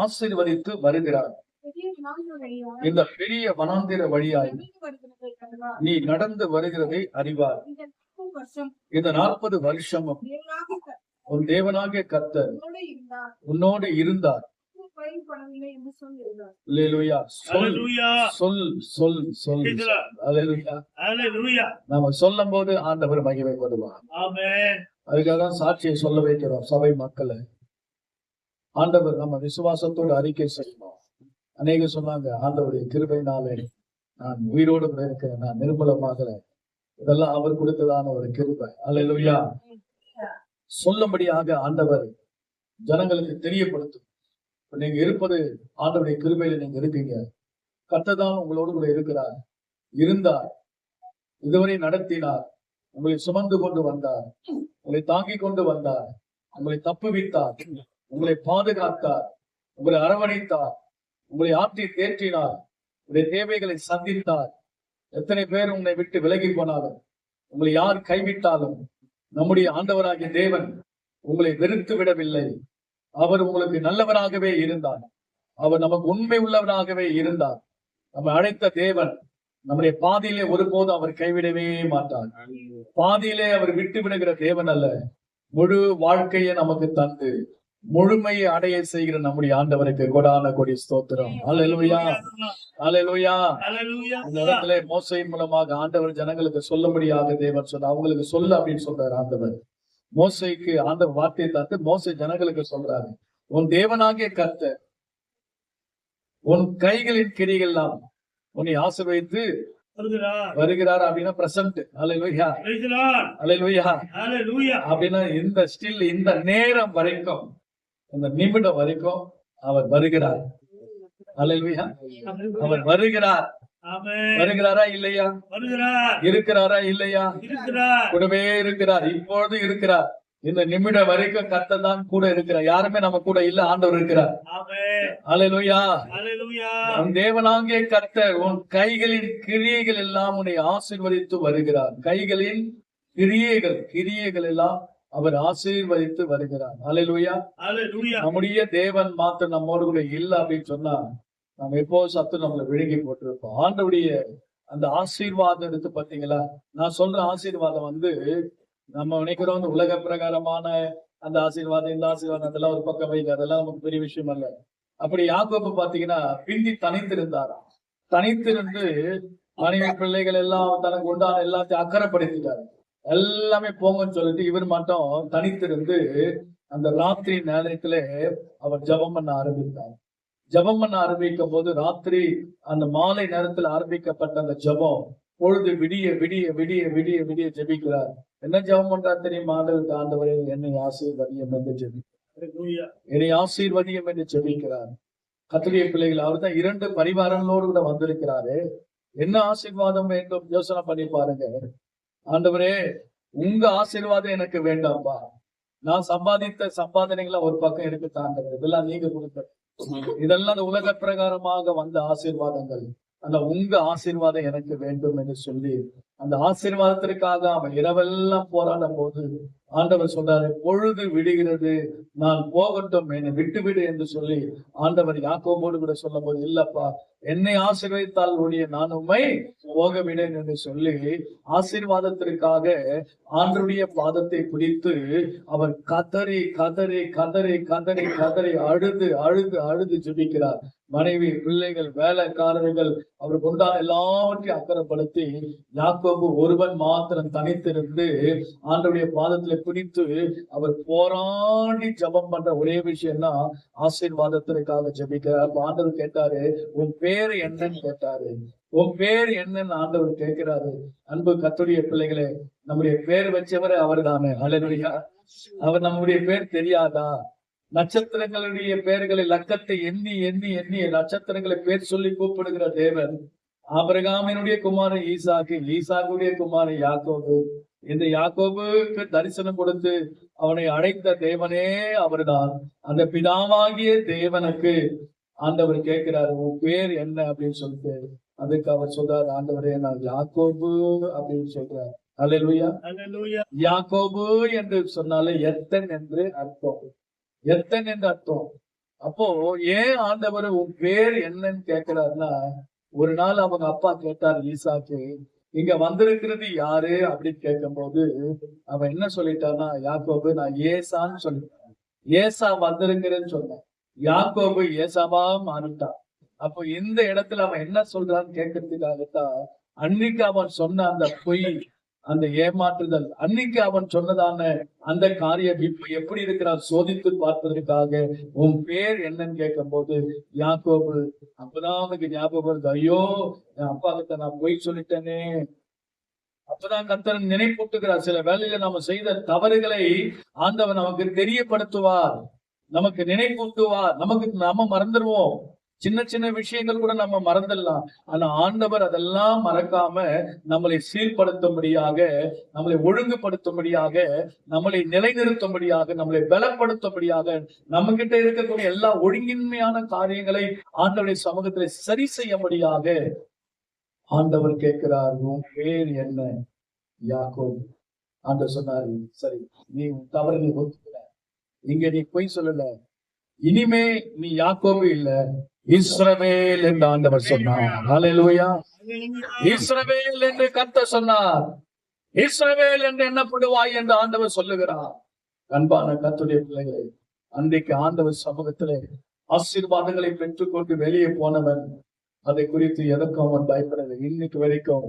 ஆசீர்வதித்து வருகிறார். இந்த பெரிய வனாந்திர வழியாய் நீ நடந்து வருகிறதை அறிவார். இந்த 40 வருஷமும் உன் தேவனாகிய கர்த்தர் உன்னோடு இருந்தார். நாம சொல்லும் போது ஆண்டவர் மகிமைப்படுவார். அதுக்காக சாட்சியை சொல்ல வைக்கிறோம் சபை மக்களை. ஆண்டவர் நம்ம விசுவாசத்தோடு அறிக்கை செய்யணும். அநேக சொன்னாங்க, ஆண்டவருடைய கிருபையினாலே நான் உயிரோடு இருக்கிறேன், நான் நிர்மலமாகிறேன், இதெல்லாம் அவர் கொடுத்ததான ஒரு கிருபை. அல்லேலூயா. சொல்லும்படியாக ஆண்டவர் ஜனங்களுக்கு தெரியப்படுத்தும். நீங்க இருப்பது ஆண்டவருடைய கிருபையில நீங்க இருக்கீங்க. கர்த்தர் தான் உங்களோடு கூட இருக்கிறார், இருந்தார், இதுவரை நடத்தினார், உங்களை சுமந்து கொண்டு வந்தார், உங்களை தாங்கி கொண்டு வந்தார், உங்களை தப்புவித்தார், உங்களை பாதுகாத்தார், உங்களை அரவணைத்தார், உங்களை ஆற்றி தேற்றினார், உங்களுடைய தேவைகளை சந்தித்தார். எத்தனை பேர் உங்களை விட்டு விலகி போனாலும், உங்களை யார் கைவிட்டாலும், நம்முடைய ஆண்டவராகிய தேவன் உங்களை வெறுத்து விடவில்லை. அவர் உங்களுக்கு நல்லவராகவே இருந்தார். அவர் நமக்கு உண்மை உள்ளவராகவே இருந்தார். நம்ம அழைத்த தேவன் நம்முடைய பாதியிலே ஒருபோதும் அவர் கைவிடவே மாட்டார். பாதியிலே அவர் விட்டு விடுகிற தேவன் அல்ல. முழு வாழ்க்கையை நமக்கு தந்து முழுமையை அடைய செய்கிற நம்முடைய ஆண்டவருக்கு கொடான கொடி ஸ்தோத்திரம். அல்லேலூயா, அல்லேலூயா. இந்த இடத்துல மோசையின் மூலமாக ஆண்டவர் ஜனங்களுக்கு சொல்லும்படியாக தேவன் சொன்னார். அவங்களுக்கு சொல்ல அப்படின்னு சொல்றாரு ஆண்டவர். மோசைக்கு ஆண்டவர் வார்த்தையை தந்து மோசை ஜனங்களுக்கு சொல்றாரு, உன் தேவனாகிய கர்த்தர் உன் கைகளின் கிரிகள் எல்லாம் உன்னை ஆசீர்வதித்து வருகிறார் அப்படின்னா பிரசன்ட். அல்லேலூயா, அல்லேலூயா, அப்படின்னா இந்த ஸ்டில் இந்த நேரம் வரைக்கும், இந்த நிமிடம் வரைக்கும் அவர் வருகிறார். அல்லேலூயா, அவர் வருகிறார். வருகிறாரா இல்லையா? இருக்கிறாரா இல்லையா? கூடவே இருக்கிறார். இப்பொழுது இருக்கிறார். இந்த நிமிடம் வரைக்கும் கர்த்தர் தான் கூட இருக்கிறார். யாருமே நம்ம கூட இல்ல, ஆண்டவர் இருக்கிறார். அல்லேலூயா. உன் தேவனாகிய கர்த்தர் உன் கைகளின் கிரியைகள் எல்லாம் உன்னை ஆசீர்வதித்து வருகிறார். கைகளின் கிரியைகள் எல்லாம் அவர் ஆசீர்வதித்து வருகிறார். அல்லேலூயா. நம்முடைய தேவன் மாத்திரம் நம்மோடு கூட இல்ல அப்படின்னு சொன்னா நம்ம எப்போ சத்து நம்மளை விழுங்கி போட்டிருப்போம். ஆண்டவுடைய அந்த ஆசீர்வாதம் எடுத்து பாத்தீங்களா? நான் சொல்ற ஆசீர்வாதம் நம்ம நினைக்கிறோம் உலக பிரகாரமான அந்த ஆசீர்வாதம், இந்த ஆசீர்வாதம், அதெல்லாம் ஒரு பக்கம் வைங்க, அதெல்லாம் நமக்கு பெரிய விஷயம் அல்ல. அப்படி யாக்கோபு பாத்தீங்கன்னா பிந்தி தனித்திருந்தாராம். தனித்திருந்து மனைவி பிள்ளைகள் எல்லாம் தனக்கு உண்டான எல்லாத்தையும் அக்கறைப்படுத்திட்டாரு. எல்லாமே போங்கன்னு சொல்லிட்டு இவர் மட்டும் தனித்திருந்து அந்த ராத்திரி நேரத்துல அவர் ஜெபம் பண்ண ஆரம்பித்தார். ஜெபம் பண்ண ஆரம்பிக்கும் போது ராத்திரி அந்த மாலை நேரத்தில் ஆரம்பிக்கப்பட்ட அந்த ஜெபம் பொழுது விடிய விடிய விடிய விடிய விடிய ஜெபிக்கிறார். என்ன ஜெபம் பண்றார் தெரியுமா? ஆண்டவரே என்னை ஆசீர்வதியம் என்று ஜெபிக்கிறார். என்னை ஆசீர்வதியம் என்று ஜெபிக்கிறார். கர்த்தருடைய பிள்ளைகள், அவர் தான் 2 பரிவாரங்களோடு கூட வந்திருக்கிறாரு. என்ன ஆசீர்வாதம் வேண்டும் யோசனை பண்ணி பாருங்க. ஆண்டவரே உங்க ஆசீர்வாதம் எனக்கு வேண்டாம்பா. நான் சம்பாதித்த சம்பாதனைகளை ஒரு பக்கம் இருக்கு தாண்டவர், இதெல்லாம் நீங்க கொடுத்த, இதெல்லாம் அந்த உலக பிரகாரமாக வந்த ஆசீர்வாதங்கள். அந்த உங்க ஆசீர்வாதம் எனக்கு வேண்டும் என்று சொல்லி அந்த ஆசீர்வாதத்திற்காக அவன் இரவெல்லாம் போராடும் போது ஆண்டவர் சொல்றாரு, பொழுது விடுகிறது, நான் போகட்டும், என்னை விட்டுவிடு என்று சொல்லி ஆண்டவர் யாக்கோபோடு கூட சொல்லும் போது, இல்லப்பா என்னை ஆசீர்வதித்தால் ஒழிய நான் உம்மை போக விடேன் என்று சொல்லி ஆசீர்வாதத்திற்காக ஆண்டவருடைய பாதத்தை பிடித்து அவர் கதறி கதறி கதறி கதறி கதறி அழுது அழுது அழுது ஜெபிக்கிறார். மனைவி, பிள்ளைகள், வேலைக்காரர்கள் அவருக்கு உண்டான எல்லாவற்றையும் அக்கறைப்படுத்தி யாக்கோபு ஒருவன் மாத்திரம் தனித்திருந்து ஆண்டவருடைய பாதத்துல பிடித்து அவர் போராடி ஜெபம் பண்ற ஒரே விஷயம்னா ஆசீர்வாதத்திற்காக ஜெபிக்கிறார். ஆண்டவர் கேட்டாரு, உன் பேர் என்னன்னு கேட்டாரு. உன் பேர் என்னன்னு ஆண்டவர் கேட்கிறாரு. அன்பு கர்த்தருடைய பிள்ளைகளே, நம்முடைய பேர் வச்சவரே அவர் தானே. அல்லேலூயா. அவர் நம்முடைய பேர் தெரியாதா? நட்சத்திரங்களுடைய பெயர்களை லக்கத்தை எண்ணி எண்ணி எண்ணி நட்சத்திரங்களை பேர் சொல்லி கூப்பிடுகிற தேவன் ஆபிரகாமினுடைய குமாரன் ஈசாக்கு, ஈசாக்குடைய குமாரன் யாக்கோபு, இந்த யாக்கோபுக்கு தரிசனம் கொடுத்து அவனை அழைத்த தேவனே அவர்தான். அந்த பிதாவாகிய தேவனுக்கு ஆண்டவர் கேட்கிறாரு, உன் பேர் என்ன அப்படின்னு சொல்லிட்டு அதுக்கு அவர் சொல்றாரு, ஆண்டவரே நான் யாக்கோபு அப்படின்னு சொல்றாரு. அல்லேலூயா. யாக்கோபு என்று சொன்னாலே எத்தன் என்று அர்த்தம். எத்தன் என்று அர்த்தம். அப்போ ஏன் ஆண்டவர் உன் பேர் என்னன்னு கேட்கிறாருன்னா, ஒரு நாள் அவங்க அப்பா கேட்டார் ஈசாக்கு, இங்க வந்திருக்கிறது யாரு அப்படின்னு கேட்கும்போது அவன் என்ன சொல்லிட்டான்னா, யாக்கோபு நான் ஏசான்னு சொல்லிட்டான். ஏசா வந்திருக்கிறேன்னு சொன்னான். யாக்கோபு ஏசாவா மாறிட்டான். அப்போ இந்த இடத்துல அவன் என்ன சொல்றான்னு கேட்கறதுக்காகத்தான் அன்னைக்கு அவன் சொன்ன அந்த பொய், அந்த ஏமாற்றுதல், அன்னைக்கு அவன் சொன்னதான அந்த காரியம் இப்ப எப்படி இருக்கிறான் சோதித்து பார்ப்பதற்காக உன் பேர் என்னன்னு கேட்கும் போது யாக்கோபு அப்பதான் அவனுக்கு ஞாபகம் வருது, ஐயோ என் அப்பா கிட்ட நான் பொய் சொல்லிட்டேனே. அப்பதான் கர்த்தர் நினைப்பூட்டுகிறார். சில வேளையில நாம செய்த தவறுகளை ஆண்டவன் நமக்கு தெரியப்படுத்துவார், நமக்கு நினைப்பூட்டுவார். நாம மறந்துடுவோம், சின்ன சின்ன விஷயங்கள் கூட நம்ம மறந்துடலாம். ஆனா ஆண்டவர் அதெல்லாம் மறக்காம நம்மளை சீர்படுத்தும்படியாக, நம்மளை ஒழுங்குபடுத்தும்படியாக, நம்மளை நிலைநிறுத்தும்படியாக, நம்மளை பலப்படுத்தும்படியாக, நம்ம கிட்ட இருக்கக்கூடிய எல்லா ஒழுங்கின்மையான காரியங்களை ஆண்டவருடைய சமூகத்திலே சரி செய்யும்படியாக ஆண்டவர் கேட்கிறார், உன் பேர் என்ன? யாக்கோபு. ஆண்டவர் சொன்னாரு, சரி நீ தவறு நீ ஒத்துக்கிற, இங்க நீ பொய் சொல்லல, இனிமே நீ யாக்கோபு இல்ல இஸ்ரவேல் என்று ஆண்டவர் சொன்னார். ஹல்லேலூயா. இஸ்ரவேல் என்று கர்த்தர் சொன்னார். இஸ்ரவேல் என்று எண்ணப்படுவாய் என்று ஆண்டவர் சொல்லுகிறார். அன்பான கர்த்தருடைய பிள்ளைகளே, அன்றைக்கு ஆண்டவர் சமூகத்திலே ஆசீர்வாதங்களை பெற்றுக்கொண்டு வெளியே போனவன் அதை குறித்து எதற்கும் அவன் பயப்படவில்லை. இன்னைக்கு வரைக்கும்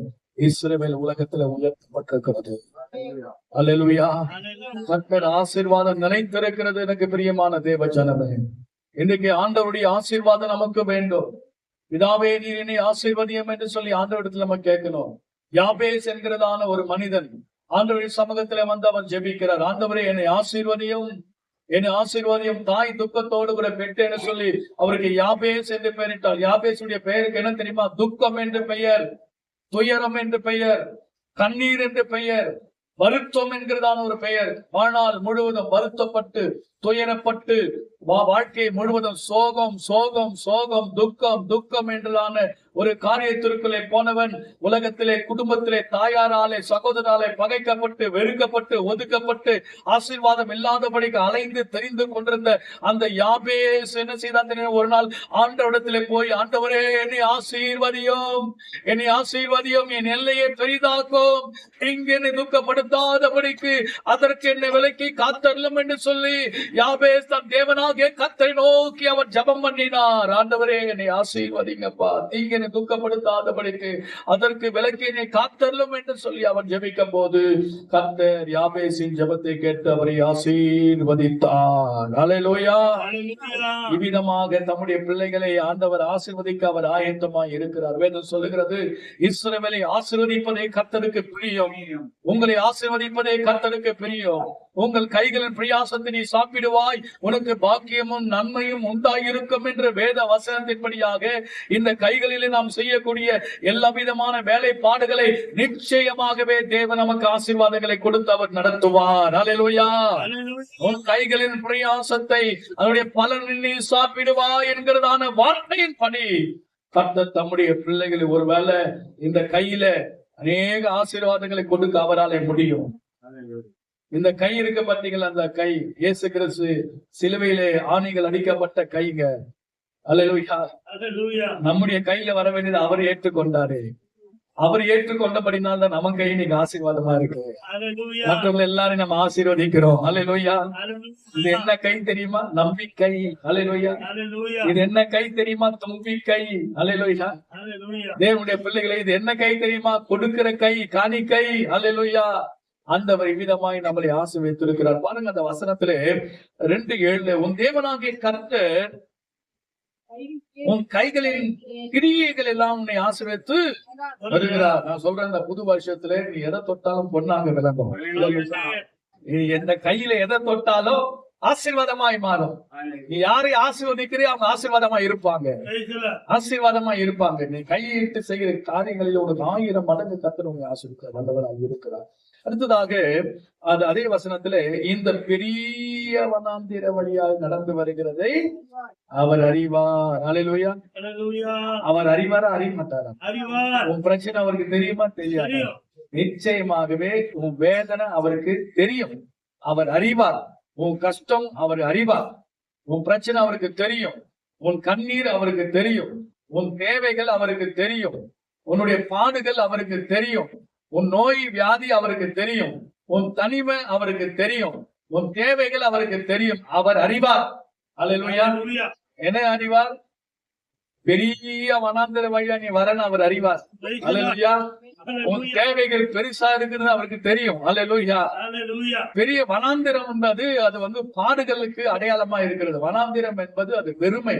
இஸ்ரவேல் உலகத்துல உயர்த்தப்பட்டிருக்கிறது. அல்லேலூயா. கர்த்தர் ஆசீர்வாதம் நிலைத்திருக்கிறது. எனக்கு பிரியமான தேவ ஜனமே, இன்னைக்கு ஆண்டவருடைய ஆசீர்வாதம் நமக்கு வேண்டும். பிதாவே நீர் என்னை ஆசீர்வதியம் என்று சொல்லி ஆண்டவரிடத்துல நம்ம கேட்கணும். யாபேஸ் என்கிறதான ஒரு மனிதன் ஆண்டவருடைய சமூகத்திலே வந்து அவன் ஜெபிக்கிறார், ஆண்டவரே என்னை ஆசீர்வதியும், என்னை ஆசீர்வாதியம், தாய் துக்கத்தோடு கூட பெற்றேன்னு சொல்லி அவருக்கு யாபேஸ் என்று பெயரிட்டார். யாபேசுடைய பெயருக்கு என்ன தெரியுமா? துக்கம் என்று பெயர், துயரம் என்று பெயர், கண்ணீர் என்று பெயர், வருத்தம் என்கிறதான ஒரு பெயர். வாழ்நாள் முழுவதும் வருத்தப்பட்டு துயரப்பட்டு வாழ்க்கை முழுவதும் சோகம் சோகம் சோகம் துக்கம் துக்கம் என்றதான ஒரு காரியத்திற்குள்ளே போனவன் உலகத்திலே குடும்பத்திலே தாயாராலே சகோதராலே பகைக்கப்பட்டு வெறுக்கப்பட்டு ஒதுக்கப்பட்டு ஆசீர்வாதம் இல்லாதபடிக்கு அலைந்து தெரிந்து கொண்டிருந்த அந்த யாபேஸ் என்ன செய்தான்? ஒரு நாள் ஆண்டவரிடத்திலே போய், ஆண்டவரே என்னை ஆசீர்வதியும், என்னை ஆசீர்வதியும், என் எல்லையை பெரிதாக்கும், இங்கு என்னை துக்கப்படுத்தாதபடிக்கு அதற்கு என்னை விலக்கி காத்தருளும் என்று சொல்லி யாபேஸ் தன் தேவனாகிய கர்த்தரை நோக்கி அவர் ஜெபம் பண்ணினார். ஆண்டவரே என்னை ஆசீர்வதிங்கப்பா, நீங்க என்னை துக்கப்படுத்தாதபடிக்கு அதற்கு விலக்கி என்னை காத்தருளும் என்று சொல்லி அவன் ஜெபிக்கும் போது கர்த்தர் யாபேசின் ஜெபத்தை கேட்டு அவரை ஆசீர்வதித்தார். அல்லேலூயா. இவ்விதமாக தம்முடைய பிள்ளைகளை ஆண்டவர் ஆசீர்வதிக்க அவர் ஆயத்தமாய் இருக்கிறார். வேதம் சொல்லுகிறது, இஸ்ரவேலை ஆசீர்வதிப்பதே கர்த்தருக்கு பிரியம், உங்களை ஆசீர்வதிப்பதே கர்த்தருக்கு பிரியம். உங்கள் கைகளின் பிரயாசத்தை நீ சாப்பிடுவாய், உனக்கு பாக்கியமும் நன்மையும் உண்டாயிருக்கும் என்ற வேத வசனத்தின்படியாக இந்த கைகளிலே நாம் செய்யக்கூடிய எல்லா விதமான வேலைப்பாடுகளை நிச்சயமாகவே தேவன் நமக்கு ஆசீர்வாதங்களை கொடுத்து அவர் நடத்துவார். அல்லேலூயா. உன் கைகளின் பிரயாசத்தை அதனுடைய பலனை நீ சாப்பிடுவாய் என்கிறதான வார்த்தையின் படி கர்த்தர் தம்முடைய பிள்ளைகளை ஒருவேளை இந்த கையில அநேக ஆசீர்வாதங்களை கொடுக்க அவராலே முடியும். இந்த கை இருக்க பார்த்தீங்களா? அந்த கை இயேசு கிறிஸ்து சிலுவையிலே ஆணிகள் அடிக்கப்பட்ட கைங்க. அல்லேலூயா. நம்முடைய கையில வர வேண்டியது அவர் ஏற்றுக்கொண்டாரு. அவர் ஏற்றுக்கொண்டபடினால் தான் நம்ம கை நீங்க ஆசீர்வாதமா இருக்கு. மற்றவங்க எல்லாரும் நம்ம ஆசீர்வதிக்கிறோம். அல்லேலூயா. இது என்ன கை தெரியுமா? நம்பிக்கை. அல்லேலூயா. இது என்ன கை தெரியுமா? தும்பிக்கை. அல்லேலூயா. தேவனுடைய பிள்ளைகளை இது என்ன கை தெரியுமா? கொடுக்கிற கை, காணிக்கை. அல்லேலூயா. ஆண்டவர் விதமாய் நம்மளை ஆசீர்வதித்திருக்கிறார். பாருங்க அந்த வசனத்திலே 2:7 உன் தேவனாகிய கர்த்தர் உன் கைகளின் கிரியைகள் எல்லாம் உன்னை ஆசீர்வதித்து வருகிறார். நான் சொல்றேன், இந்த புது வருஷத்துல நீ எதை தொட்டாலும் பொன்னாக விளங்கும். நீ எந்த கையில எதை தொட்டாலும் ஆசீர்வாதமாய் மாறும். நீ யாரை ஆசீர்வதிக்கிறே அவங்க ஆசீர்வாதமா இருப்பாங்க, ஆசீர்வாதமா இருப்பாங்க. நீ கையிட்டு செய்கிற காரியங்களில் உனக்கு 1000 மடங்கு கர்த்தர் உங்களை ஆசீர்வதிக்க வல்லவராக இருக்கிறார். அடுத்ததாக அதே வசனத்திலே இந்த பெரிய வனாந்திர வழியாக நடந்து வருகிறதை அவர் அறிவார். அல்லேலூயா. அவர் அறிவாரா? அறிய மாட்டாரா? உன் பிரச்சனை அவருக்கு தெரியுமா? தெரியாது. நிச்சயமாகவே உன் வேதனை அவருக்கு தெரியும். அவர் அறிவார். உன் கஷ்டம் அவர் அறிவார். உன் பிரச்சனை அவருக்கு தெரியும். உன் கண்ணீர் அவருக்கு தெரியும். உன் தேவைகள் அவருக்கு தெரியும். உன்னுடைய பாடுகள் அவருக்கு தெரியும். உன் நோய் வியாதி அவருக்கு தெரியும். உன் தனிமை அவருக்கு தெரியும். உன் தேவைகள் அவருக்கு தெரியும். அவர் அறிவார். அல்லேலூயா. என்ன அறிவார்? பெரிய வனாந்தர வழியா நீ வரன்னு அவர் அறிவார். அல்லேலூயா. உன் தேவைகள் பெருசா இருக்குன்னு அவருக்கு தெரியும். அல்லேலூயா. பெரிய வனாந்திரம் என்பது அது பாடுகளுக்கு அடையாளமா இருக்கிறது. வனாந்திரம் என்பது அது வெறுமை.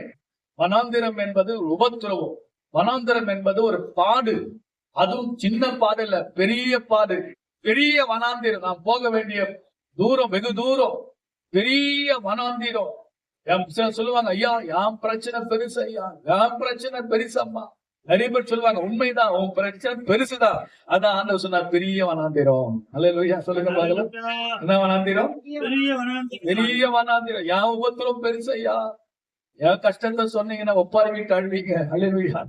வனாந்திரம் என்பது உபத்திரவம். வனாந்திரம் என்பது ஒரு பாடு. அதுவும் சின்ன பாடு இல்ல, பெரிய பாடு. பெரிய வனாந்திரம். நாம் போக வேண்டிய தூரம் வெகு தூரம். பெரிய வனாந்திரம். சொல்லுவாங்க, ஐயா என் பிரச்சனை பெருசு, ஐயா என் பிரச்சனை பெருசம்மா. நிறைய பேர் சொல்லுவாங்க, உண்மைதான், உன் பிரச்சனை பெருசுதான். அதான் ஆண்டவர் சொன்னார், பெரிய வனாந்திரம். அல்லேலூயா. சொல்லுங்க பாக்கலாம். என்ன வனாந்திரம்? பெரிய வனாந்திரம். என் உபத்திரம் பெருசு ஐயா. என் கஷ்டத்தை சொன்னீங்கன்னா ஒப்பாரி வீட்டு அழுவீங்க. அல்லேலூயா.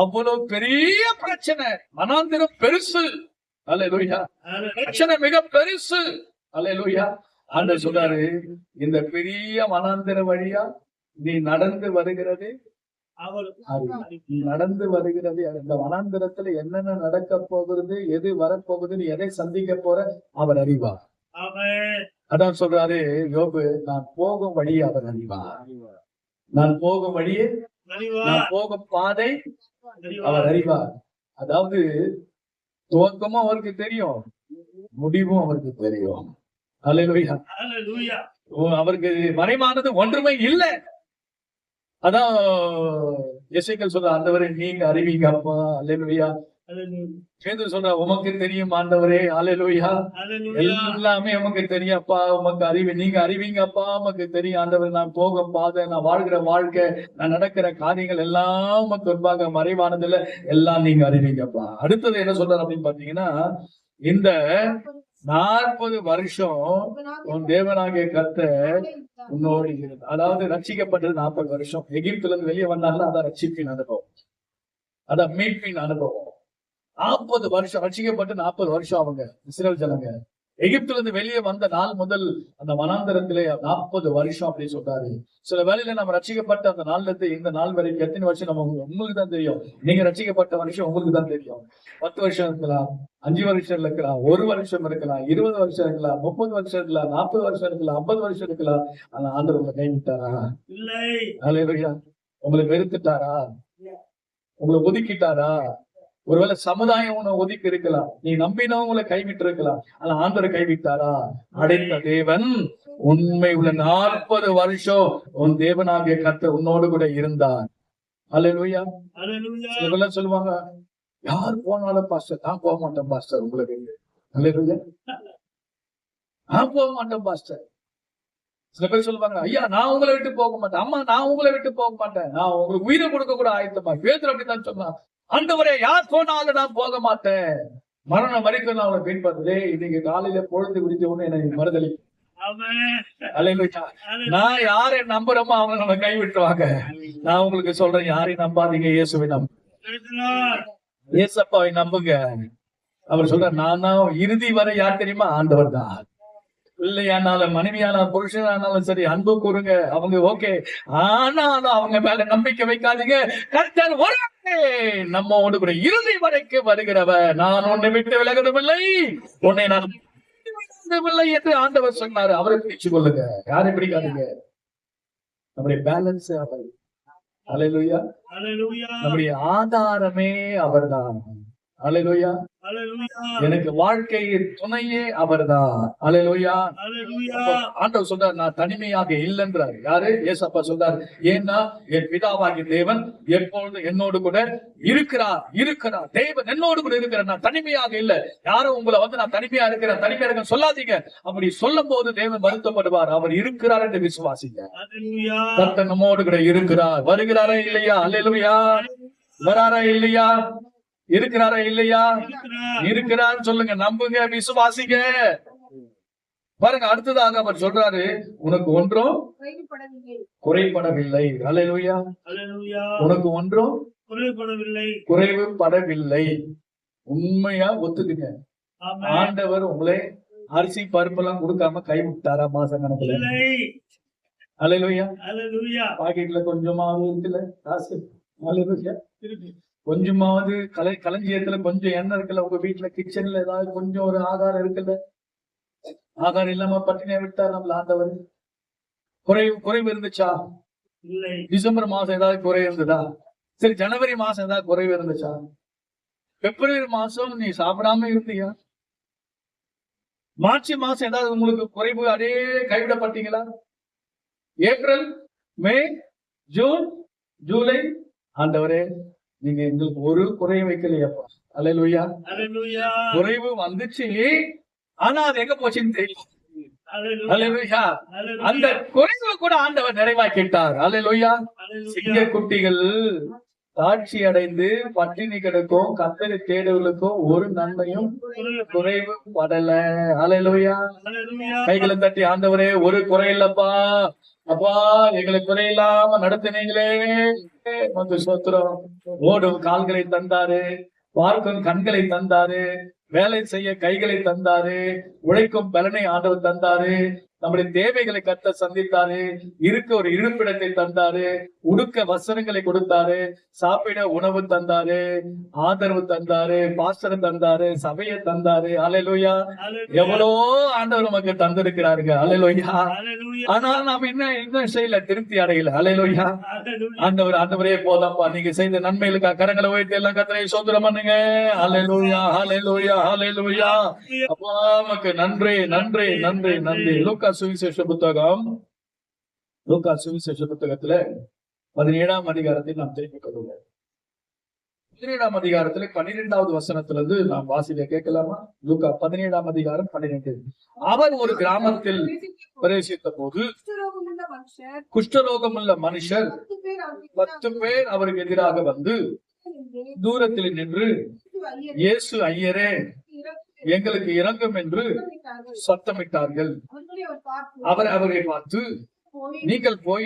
அவ்வளவு பெரிய பிரச்சனை. வனாந்திரம் பெருசு. அல்லேலூயா. பிரச்சனை மிக பெருசு. அல்லேலூயா. ஆண்டவர் சொல்றாரு, இந்த பெரிய வனாந்திர வழியா நீ நடந்து வருகிறது. நீ நடந்து வருகிறது. இந்த வனாந்திரத்துல என்னென்ன நடக்க போகிறது, எது வரப்போகுதுன்னு, எதை சந்திக்க போற அவர் அறிவார். அதான் சொல்றாரு யோபு, நான் போகும் வழியை அவர் அறிவார். நான் போகும் வழியே, நான் போகும் பாதை அவர் அறிவார். அதாவது துவக்கமும் அவருக்கு தெரியும், முடிவும் அவருக்கு தெரியும். அல்லேலூயா. அவருக்கு மறைமானது ஒன்றுமே இல்லை. அதான் எசேக்கியேல் சொல்ற, ஆண்டவரே நீங்க அறிவீங்க அப்பா. அல்லேலூயா. பேதுரு சொல்ற, உமக்கு தெரியும் ஆண்டவரே. அல்லேலூயா. எல்லாமே உமக்கு தெரியும் அப்பா. உமக்கு அறிவு, நீங்க அறிவீங்க அப்பா. உமக்கு தெரியும் ஆண்டவர். நான் போகும் பாதை, நான் வாழ்கிற வாழ்க்கை, நான் நடக்கிற காரியங்கள் எல்லாம் உமக்கு முன்பாக மறைவானதுல எல்லாம் நீங்க அறிவீங்கப்பா. அடுத்தது என்ன சொல்றாரு அப்படின்னு பாத்தீங்கன்னா, இந்த 40 வருஷம் உன் தேவனாகிய கர்த்தர் உன்னோடு இருக்கிறது. அதாவது ரட்சிக்கப்பட்டது 40 வருஷம். எகிப்துல இருந்து வெளியே வந்தாலும் அதான் ரட்சிப்பின் அனுபவம், அதான் மீட்பின் அனுபவம். 40 வருஷம் ரட்சிக்கப்பட்டு 40 வருஷம் அவங்க இஸ்ரேல் ஜனங்க எகிப்துல இருந்து வெளியே வந்த நாள் முதல் அந்த வனாந்தரத்திலே 40 வருஷம் அப்படின்னு சொல்றாரு. சில வேளையில நம்ம ரட்சிக்கப்பட்ட அந்த நாள்ல இருந்து இந்த நாள் வரைக்கும் எத்தனை வருஷம் நம்ம உங்களுக்கு தான் தெரியும். நீங்க ரட்சிக்கப்பட்ட வருஷம் உங்களுக்கு தான் தெரியும். 10 வருஷம் இருக்கலாம், 5 வருஷம் இருக்கலாம், 1 வருஷம் இருக்கலாம், 20 வருஷம் இருக்கலாம், 30 வருஷம் இருக்கலாம், 40 வருஷம் இருக்கலாம், 50 வருஷம் இருக்கலாம். ஆனா ஆண்டவர் உங்களை கைவிட்டாரா? இல்லை. உங்களை வெறுத்துட்டாரா? உங்களை ஒதுக்கிட்டாரா? ஒருவேளை சமுதாயம் உன்னை ஒதுக்கி இருக்கலாம், நீ நம்பினவங்களை கைவிட்டு இருக்கலாம். ஆனா ஆண்டவரை கைவிட்டாரா? அடைந்த தேவன் உண்மை உள்ள 40 வருஷம் உன் தேவனாகிய கர்த்தர் உன்னோடு கூட இருந்தார். அல்லேலூயா. சிலர் சொல்லுவாங்க, யார் போனாலும் பாஸ்டர் நான் போக மாட்டேன் பாஸ்டர். உங்களுக்கு அல்லேலூயா. நான் போக மாட்டேன் பாஸ்டர். சில பேர் சொல்லுவாங்க, ஐயா நான் உங்களை விட்டு போக மாட்டேன், அம்மா நான் உங்களை விட்டு போக மாட்டேன், நான் உங்களுக்கு உயிரை கொடுக்க கூட ஆயத்தமா. பேதுரு அப்படித்தான் சொன்னா, ஆண்டவரே யார் போனாலும் நான் போக மாட்டேன், மரணம் வரைக்கும் நான் அவனை பின்பற்றதே. இன்னைக்கு காலையில பொழுது விடிச்ச உடனே என்னை மறுதலி. நான் யாரை நம்புறோமோ அவங்க நம்ம கைவிட்டுவாங்க. நான் உங்களுக்கு சொல்றேன், யாரையும் நம்பாதீங்க, இயேசுவை நம்பு. இயேசப்பாவை நம்புங்க. அவர் சொல்ற, நான் தான் இறுதி வரை. யார் தெரியுமா? ஆண்டவர் தான். பிள்ளையானாலும் மனைவியானாலும் புருஷனானாலும் சரி, அன்பு கூறுங்க, அவங்க ஓகே. ஆனாலும் அவங்க மேல நம்பிக்கை வைக்காதீங்க. கர்த்தர் ஒருவரே நம்மோடு கூட இறுதி வரைக்கும் வருகிறவர். நான் உன்னை விட்டு விலகவில்லை, உன்னை நான் விலகவில்லை என்று ஆண்டவர் சொன்னாரு. அவரை பிடிச்சு கொள்ளுங்க, யாரை பிடிக்காதீங்க. நம்முடைய பேலன்ஸ் அவர். அல்லேலூயா. நம்முடைய ஆதாரமே அவர்தான். அல்லேலூயா. எனக்கு வாழ்க்கையின் துணையே அவர்தான். அல்லேலூயா. ஆண்டவர் சொல்றார், நான் தனிமையாக இல்லைன்றார். யாரு? ஏசப்பா சொல்றார். ஏன்னா என் பிதாவாகிய தேவன் எப்பொழுது என்னோடு கூட இருக்கிறார். தேவன் என்னோடு கூட இருக்கிறார். நான் தனிமையாக இல்லை. யாரும் உங்களை நான் தனிமையா இருக்கிறேன் சொல்லாதீங்க. அப்படி சொல்லும் போது தேவன் வருத்தப்படுவார். அவர் இருக்கிறார் என்று விசுவாசிங்க. கர்த்தர் நம்மோடு கூட இருக்கிறார். வருகிறாரா இல்லையா? அல்லேலூயா. வராரா இல்லையா? இருக்கிறாரா இல்லையா? இருக்கிறான்னு சொல்லுங்க, நம்புங்க, விசுவாசிங்க. பாருங்க, அடுத்ததாக அவர் சொல்றாரு, உனக்கு ஒன்றும் குறைபடவில்லை. அல்லேலூயா. உனக்கு ஒன்றும் குறைவுபடவில்லை. உண்மையா ஒத்துக்குங்க. ஆண்டவர் உங்களை அரிசி பருப்பெல்லாம் கொடுக்காம கைவிட்டாரா? மாச கணக்குல அல்லேலூயா. ஹalleluya. பாக்கெட்ல கொஞ்சமாவது இருக்குல்ல காசு, அல்லேலூயா. கொஞ்சமாவது களஞ்சியத்துல கொஞ்சம் எண்ணெய் இருக்குல்ல, உங்க வீட்டுல கிச்சன்ல ஏதாவது கொஞ்சம் ஒரு ஆகாரம் இருக்குல்ல. ஆகாரம் இல்லாம பட்டினியை விட்டா நம்மள ஆண்டவர். குறைவு இருந்துச்சா? இல்லை. டிசம்பர் மாசம் ஏதாவது குறை இருந்ததா? சரி, ஜனவரி மாசம் ஏதாவது குறைவு இருந்துச்சா? பிப்ரவரி மாசம் நீ சாப்பிடாம இருந்தியா? மார்ச் மாசம் ஏதாவது உங்களுக்கு குறைவு அதே கைவிடப்பட்டீங்களா? ஏப்ரல், மே, ஜூன், ஜூலை, ஆண்டவரே நீங்க எங்களுக்கு ஒரு குறைய வைக்கலையப்பா. அல்லேலூயா. ஹalleluya. குறைவு வந்துச்சு, ஆனா அது எங்க போச்சுன்னு தெரியல. ஹalleluya. அல்லேலூயா. அந்த குறைவு கூட ஆண்டவர் நிறைவாக்கிட்டார். அல்லேலூயா. சிங்க குட்டிகள் தாட்சி அடைந்து பட்டினி கிடக்கும், கர்த்தரை தேடுவர்களுக்கும் ஒரு நன்மையும் குறைவு படல. அல்லேலூயா. ஹalleluya. கைகளை தட்டி, ஆண்டவரே ஒரு குறை இல்லப்பா, அப்பா எங்களை குறையில்லாம நடத்தினீங்களே வந்து சோத்திரம். ஓடும் கால்களை தந்தாரு, பார்க்கும் கண்களை தந்தாரு, வேலை செய்ய கைகளை தந்தாரு, உழைக்கும் பலனை ஆண்டவர் தந்தாரு, நம்முடைய தேவைகளை கத்த சந்தித்தாரு, இருக்க ஒரு இருப்பிடத்தை தந்தாரு, உடுக்க வசனங்களை கொடுத்தாரு, சாப்பிட உணவு தந்தாரு, ஆதரவு தந்தாரு, பாஸ்டர் தந்தாரு, சபையை தந்தாரு. அல்லேலூயா. எவ்வளோ ஆண்டவர் நமக்கு தந்திருக்கிறாருங்க. அல்லேலூயா. ஆனா நாம இன்னும் செய்யல, திருப்தி அடையல. அல்லேலூயா. ஆண்டவரே போதாப்பா, நீங்க செய்த நன்மைகளுக்கு கரங்களை உயர்த்தி எல்லாம் கர்த்தரை ஸ்தோத்திரம் பண்ணுங்க. அல்லேலூயா, அல்லேலூயா, அல்லேலூயா. அப்பா நமக்கு நன்றி, நன்றி, நன்றி, நன்றி. லூக்கா சுவிசேஷ புத்தகம், லூக்கா சுவிசேஷ புத்தகத்துல 17ஆம் அதிகாரத்தில் நாம் திருப்பிக் கொள்வோம். 17ஆம் அதிகாரத்துல 12வது வசனத்திலிருந்து நாம் வாசிக்க கேட்கலாமா? லூக்கா 17ஆம் அதிகாரம் 12. அவர் ஒரு கிராமத்தில் பிரவேசித்த போது குஷ்டரோகமுள்ள மனுஷர் 10 பேர் அவருக்கு எதிராக வந்து தூரத்தில் நின்று, இயேசு ஐயரே எங்களுக்கு இரங்கும் என்று சத்தமிட்டார்கள். அவர் அவரை பார்த்து, நீங்கள் போய்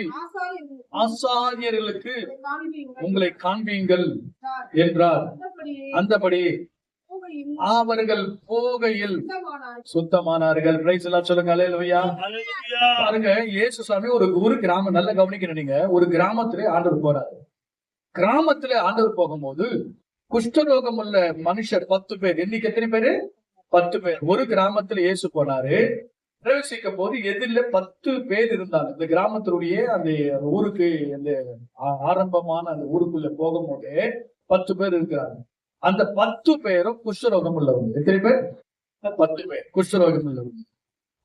ஆசாரியர்களுக்கு உங்களை காண்பீங்கள் என்றார். அந்தபடி அவர்கள் போகையில் சுத்தமானார்கள். பிரைஸ் எல்லாம் சொல்லுங்க. அல்லேலூயா. பாருங்க, இயேசு சாமி ஒரு கிராமம், நல்ல கவனிக்கணும் நீங்க. ஒரு கிராமத்திலே ஆண்டவர் போறாரு. கிராமத்திலே ஆண்டவர் போகும்போது குஷ்டரோகம் உள்ள மனுஷர் 10 பேர். இன்னைக்கு எத்தனை பேரு? 10 பேர். ஒரு கிராமத்துல இயேசு போனாரு. பிரவேசிக்கும் போது எதிரில 10 பேர் இருந்தாங்க. இந்த கிராமத்தினுடைய அந்த ஊருக்கு, அந்த ஆரம்பமான அந்த ஊருக்குள்ள போகும்போது 10 பேர் இருக்கிறாங்க. அந்த 10 பேரும் குஷ்டரோகம் உள்ளவங்க. எத்தனை பேர்? 10 பேர் குஷ்டரோகம் உள்ளவங்க.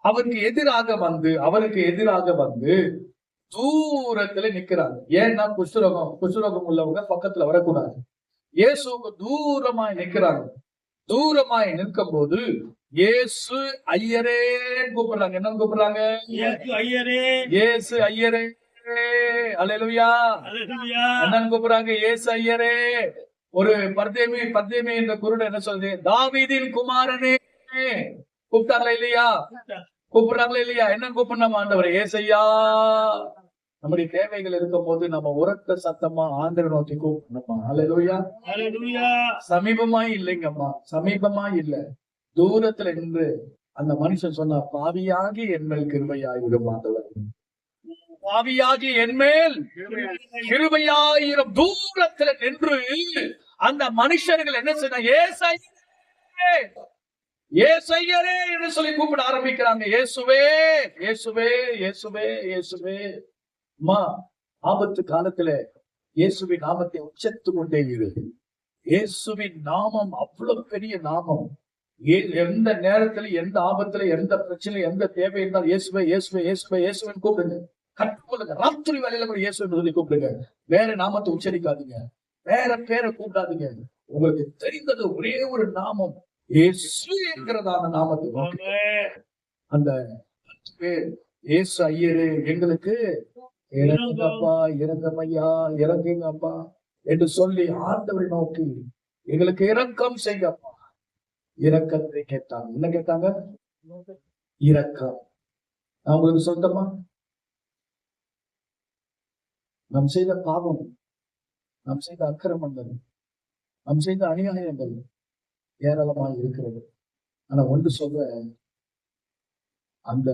அவருக்கு எதிராக வந்து தூரத்துல நிக்கிறாங்க. ஏன்னா குஷ்டரோகம் உள்ளவங்க பக்கத்துல வரக்கூடாது. இயேசுக்கு தூரமாய் நிக்கிறாங்க. தூரமாய் நிற்கும் போது இயேசு ஐயரே கூப்பிடுறாங்க. என்ன கூப்பிடுறாங்க? இயேசு ஐயரே. அல்லேலூயா. என்னன்னு கூப்பிடுறாங்க? இயேசு ஐயரே. ஒரு பர்தேமி என்ற குருடன் என்ன சொல்றது? தாவீதின் குமாரனே கூப்பிட்டாங்களா இல்லையா? கூப்பிடுறாங்களா இல்லையா? என்ன கூப்பிடணும்? ஆண்டவரே இயேசையா. நம்முடைய தேவைகள் இருக்கும் போது நம்ம உரத்த சத்தமா ஆண்டவரை நோக்கி கூப்பிடணுமா? அல்லேலூயா. சமீபமாய் இல்லைங்கம்மா, சமீபமாய் இல்ல, தூரத்துல நின்று அந்த மனுஷன் சொன்னா, பாவியாகி என்மேல் கிருபையாயிரும் ஆண்டவர், பாவியாகி என்மேல் கிருபையாயிரும். தூரத்துல நின்று அந்த மனுஷர்கள் என்ன சொன்ன? ஏசையரே என்று சொல்லி கூப்பிட ஆரம்பிக்கிறாங்க. இயேசுவே, இயேசுவே, இயேசுவே, இயேசுவே. அம்மா, ஆபத்து காலத்துல இயேசுவின் நாமத்தை உச்சத்து கொண்டே இரு. இயேசுவின் நாமம் அவ்வளவு பெரிய நாமம். எந்த நேரத்துல, எந்த ஆபத்துல, எந்த பிரச்சனை, எந்த தேவை இருந்தாலும் இயேசுவே, இயேசுவே, இயேசுவே, இயேசுவின் கூப்பிடுங்க. கற்றுக்கொள்ளுங்க. ராத்திரி வேலையில கூட இயேசுவின் சொல்லி கூப்பிடுங்க. வேற நாமத்தை உச்சரிக்காதீங்க, வேற பேரை கூப்பிடாதீங்க. உங்களுக்கு தெரிந்தது ஒரே ஒரு நாமம், இயேசு என்கிறதான நாமத்தை. அந்த பேர் இயேசு ஐயரே எங்களுக்கு இறங்குங்கப்பா, இறங்கமையா, இறங்குங்கப்பா என்று சொல்லி ஆண்டவரை நோக்கி எங்களுக்கு இரக்கம் செய்யப்பா. இரக்கத்தை கேட்டாங்க. என்ன கேட்டாங்க? இரக்கம். நான் உங்களுக்கு சொல்லட்டுமா? நாம் செய்த பாவம், நாம் செய்த அக்கிரமங்கள், நாம் செய்த அநியாயங்கள் ஏராளமாக இருக்கிறது. ஆனா ஒன்று சொல்ற, அந்த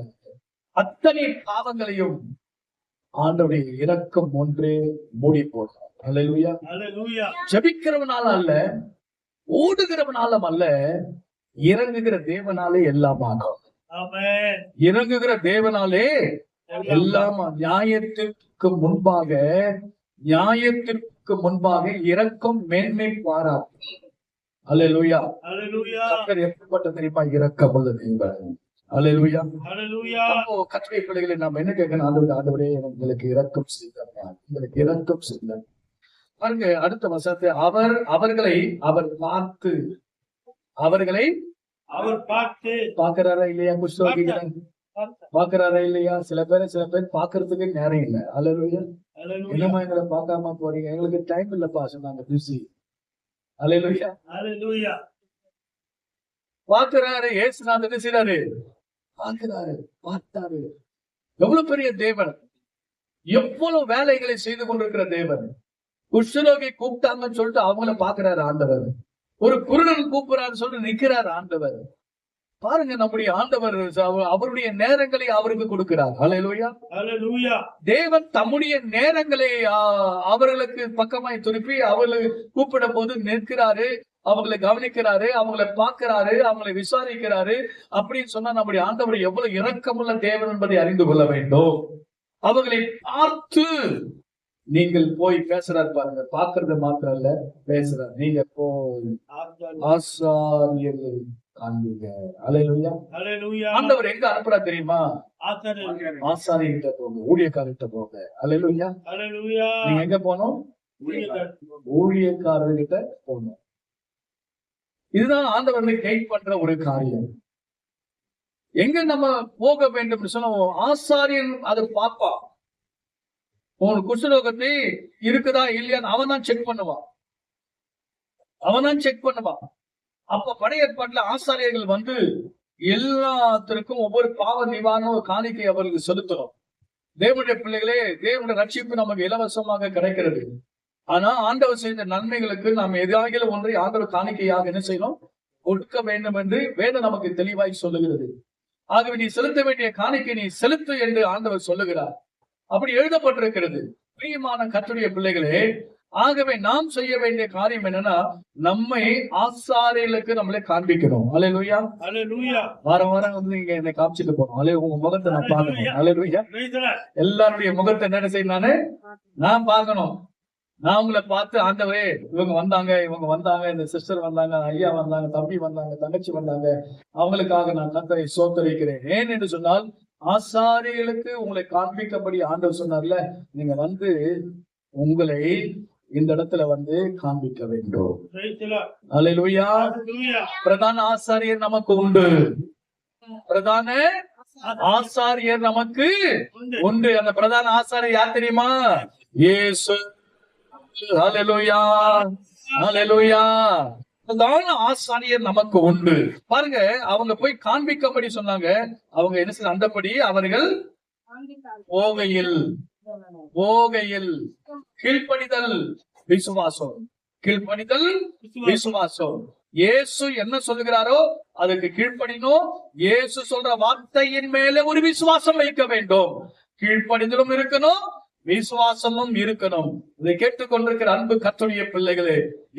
அத்தனை பாவங்களையும் ஆண்டவருடைய இரக்கம் ஒன்றே மூடி போடும். அல்லேலூயா. Hallelujah. ஜெபிக்கிறவனால அல்ல, ஓடுகிறவனாலும் அல்ல, இறங்குகிற தேவனாலே எல்லாம் ஆகும். Amen. இறங்குகிற தேவனாலே எல்லாம் நியாயத்திற்கு முன்பாக இரக்கம் மேன்மை பாராட்டும். அல்லேலூயா. Hallelujah. கர்த்தர் எப்படிப்பட்ட தெரியுமா? இரக்கம் உள்ள தேவன். அல்லேலூயா. Hallelujah. அப்போ கர்த்தருடைய பிள்ளைகளை நாம் என்ன கேட்கணும்? ஆண்டவரே எங்களுக்கு இரக்கம் செய்தார், எங்களுக்கு இரக்கம் செய்தார். பாருங்க அடுத்த வசனத்தை, அவர் பார்த்து பாக்குறாரா இல்லையா? குஷ்டரோகிகளை பாக்குறாரா இல்லையா? சில பேர் பாக்குறதுக்கு நேரம் இல்லை. அல்லேலூயா. Hallelujah. என்னமா எங்களை பார்க்காம போறீங்க? எங்களுக்கு டைம் இல்லப்பா, சொன்னாங்க, பிஸி. அல்லேலூயா. Hallelujah. பாக்குறாரு இயேசுநாதர், என்ன செய்றாரு? பார்த்தாரு. எவ்வளவு பெரிய தேவன், எவ்வளவு வேலைகளை செய்து கொண்டிருக்கிற தேவன். குஷ்டரோகி கூப்பிட்டாங்கன்னு சொல்லிட்டு அவங்கள பாக்குறாரு ஆண்டவர். ஒரு குருடன் கூப்பிடுறாரு சொல்லிட்டு நிக்கிறாரு ஆண்டவர். பாருங்க, நம்முடைய ஆண்டவர் அவருடைய நேரங்களை அவருக்கு கொடுக்கிறார். அல்லேலூயா. Hallelujah. தேவன் தம்முடைய நேரங்களை அவர்களுக்கு பக்கமாய் திருப்பி அவர்களை கூப்பிடும் போது நிற்கிறாரு, அவங்களை கவனிக்கிறாரு, அவங்களை பார்க்கிறாரு, அவங்களை விசாரிக்கிறாரு. அப்படின்னு சொன்னா நம்முடைய ஆண்டவர் எவ்வளவு இரக்கமுள்ள தேவன் என்பதை அறிந்து கொள்ள வேண்டும். அவர்களை பார்த்து நீங்கள் போய் பேசுறாரு பாருங்க. பார்க்கறது மாத்திரம் இல்ல, பேசுறாரு. நீங்க போய் ஆசாரியர்கள் காண்பீங்க. அல்லேலூயா. Hallelujah. ஆண்டவர் எங்க அனுப்புறா தெரியுமா? ஆசாரியர். ஆசாரியர்கிட்ட போங்க, ஊழியக்காரர்கிட்ட போங்க. அல்லேலூயா. Hallelujah. நீங்க எங்க போனோம்? ஊழியக்காரர்கிட்ட போகணும். இதுதான் ஆண்டவர் கைட் பண்ற ஒரு காரியம். எங்க நம்ம போக வேண்டும் சொன்னா, ஆசாரியன் அதை பார்ப்பா. உன் குஷ்டரோகத்தை இருக்குதா இல்லையான்னு அவன் தான் செக் பண்ணுவான். அப்ப பழைய ஏற்பாட்டுல ஆசாரியர்கள் வந்து எல்லாத்திற்கும் ஒவ்வொரு பாவ நிவாரண காணிக்கை அவர்களுக்கு செலுத்தணும். தேவனுடைய பிள்ளைகளே, தேவனுடைய ரட்சிப்பு நமக்கு இலவசமாக கிடைக்கிறது. ஆனா ஆண்டவர் செய்த நன்மைகளுக்கு நாம் எதாகிலும் ஒன்றை ஆண்டவர் காணிக்கையாக என்ன செய்யணும்? கொடுக்க வேண்டும் என்று வேதம் நமக்கு தெளிவாய் சொல்லுகிறது. ஆகவே நீ செலுத்த வேண்டிய காணிக்கை நீ செலுத்து என்று ஆண்டவர் சொல்லுகிறார். அப்படி எழுதப்பட்டிருக்கிறது. பிரியமான கர்த்தருடைய பிள்ளைகளே, ஆகவே நாம் செய்ய வேண்டிய காரியம் என்னன்னா, நம்மை ஆசாரியர்களுக்கு நம்மளே காண்பிக்கணும். அல்லேலூயா. Hallelujah. வாரம் வந்து நீங்க என்னை காமிச்சிட்டு போகணும். அல்லே உங்க முகத்தை நான் பார்க்கணும். அல்லேலூயா. எல்லாருடைய முகத்தை என்ன செய்யணும்? நான் பார்க்கணும். நான் உங்களை பார்த்து, ஆண்டவரே இவங்க வந்தாங்க, இந்த சிஸ்டர் வந்தாங்க, ஐயா வந்தாங்க, தம்பி வந்தாங்க, தங்கச்சி வந்தாங்க, அவங்களுக்காக நான் கர்த்தரை ஸ்தோத்திரிக்கிறேன். ஏன் என்று சொன்னால், ஆசாரியர்களுக்கு உங்களை காண்பிக்கப்படி ஆண்டவர் சொன்னார்ல, நீங்க வந்து உங்களை இந்த இடத்துல வந்து காண்பிக்க வேண்டும். அல்லேலூயா. பிரதான ஆசாரியர் நமக்கு உண்டு. பிரதான ஆசாரியர் நமக்கு உண்டு. அந்த பிரதான ஆசாரியர் யார் தெரியுமா? இயேசு. அல்லேலூயா. அல்லேலூயா. பிரதான ஆசாரியர் நமக்கு உண்டு. பாருங்க, அவங்க போய் காண்பிக்கப்படி சொன்னாங்க. அவங்க என்ன செய்ய, அந்தபடி அவர்கள் போகையில் கீழ்ப்படிதல் விசுவாசம். இயேசு என்ன சொல்லுகிறாரோ அதுக்கு கீழ்ப்படினோம். இயேசு சொல்ற வார்த்தையின் மேல ஒரு விசுவாசம் வைக்க வேண்டும். கீழ்ப்படிதலும் இருக்கணும், விசுவாசமும் இருக்கணும். இதை கேட்டுக்கொண்டிருக்கிற அன்பு கர்த்தருடைய பிள்ளைகளே,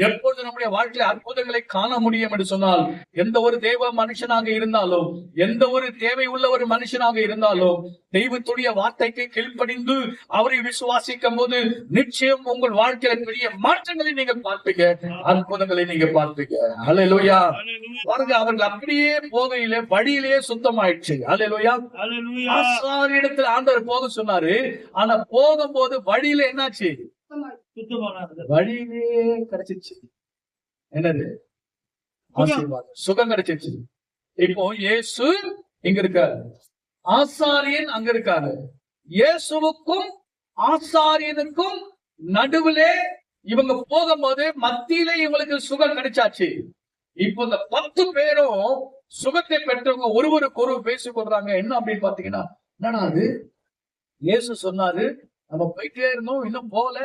எப்பொழுது நம்முடைய வாழ்க்கையில அற்புதங்களை காண முடியும் என்று சொன்னால், எந்த ஒரு தேவ மனுஷனாக இருந்தாலும், எந்த ஒரு தேவை உள்ள ஒரு மனுஷனாக இருந்தாலும், தெய்வத்துடைய வார்த்தைக்கு கீழ்ப்படிந்து அவரை விசுவாசிக்கும் போது நிச்சயம் உங்கள் வாழ்க்கையில பெரிய மாற்றங்களை நீங்கள் பார்ப்பீங்க, அற்புதங்களை நீங்க பார்ப்பீங்க. அல்லேலூயா. பாருங்க, அவர்கள் அப்படியே போகையிலே வழியிலேயே சுத்தமாயிடுச்சு. அல்லேலூயா. ஆசாரியரிடத்தில் ஆண்டவர் போக சொன்னாரு. ஆனா போகும்போது வழியில என்னாச்சு? வழியிலே கிடைச்சிச்சு. என்னது? ஆசீர்வாதம், சுகம் கிடைச்சிச்சு. இப்போ இயேசு இங்க இருக்காரு, ஆசாரியன் அங்க இருக்காரு. இயேசுவுக்கும் ஆசாரியனுக்கும் நடுவிலே இவங்க போகும்போது மத்தியிலே இவங்களுக்கு சுகம் கிடைச்சாச்சு. இப்போ இந்த 10 பேரும் சுகத்தை பெற்றவங்க ஒருவருக்கு ஒரு பேசிக் கொள்றாங்க. என்ன அப்படின்னு பாத்தீங்கன்னா, என்னடா அது, இயேசு சொன்னாரு நம்ம போயிட்டே இருந்தோம், இன்னும் போகல,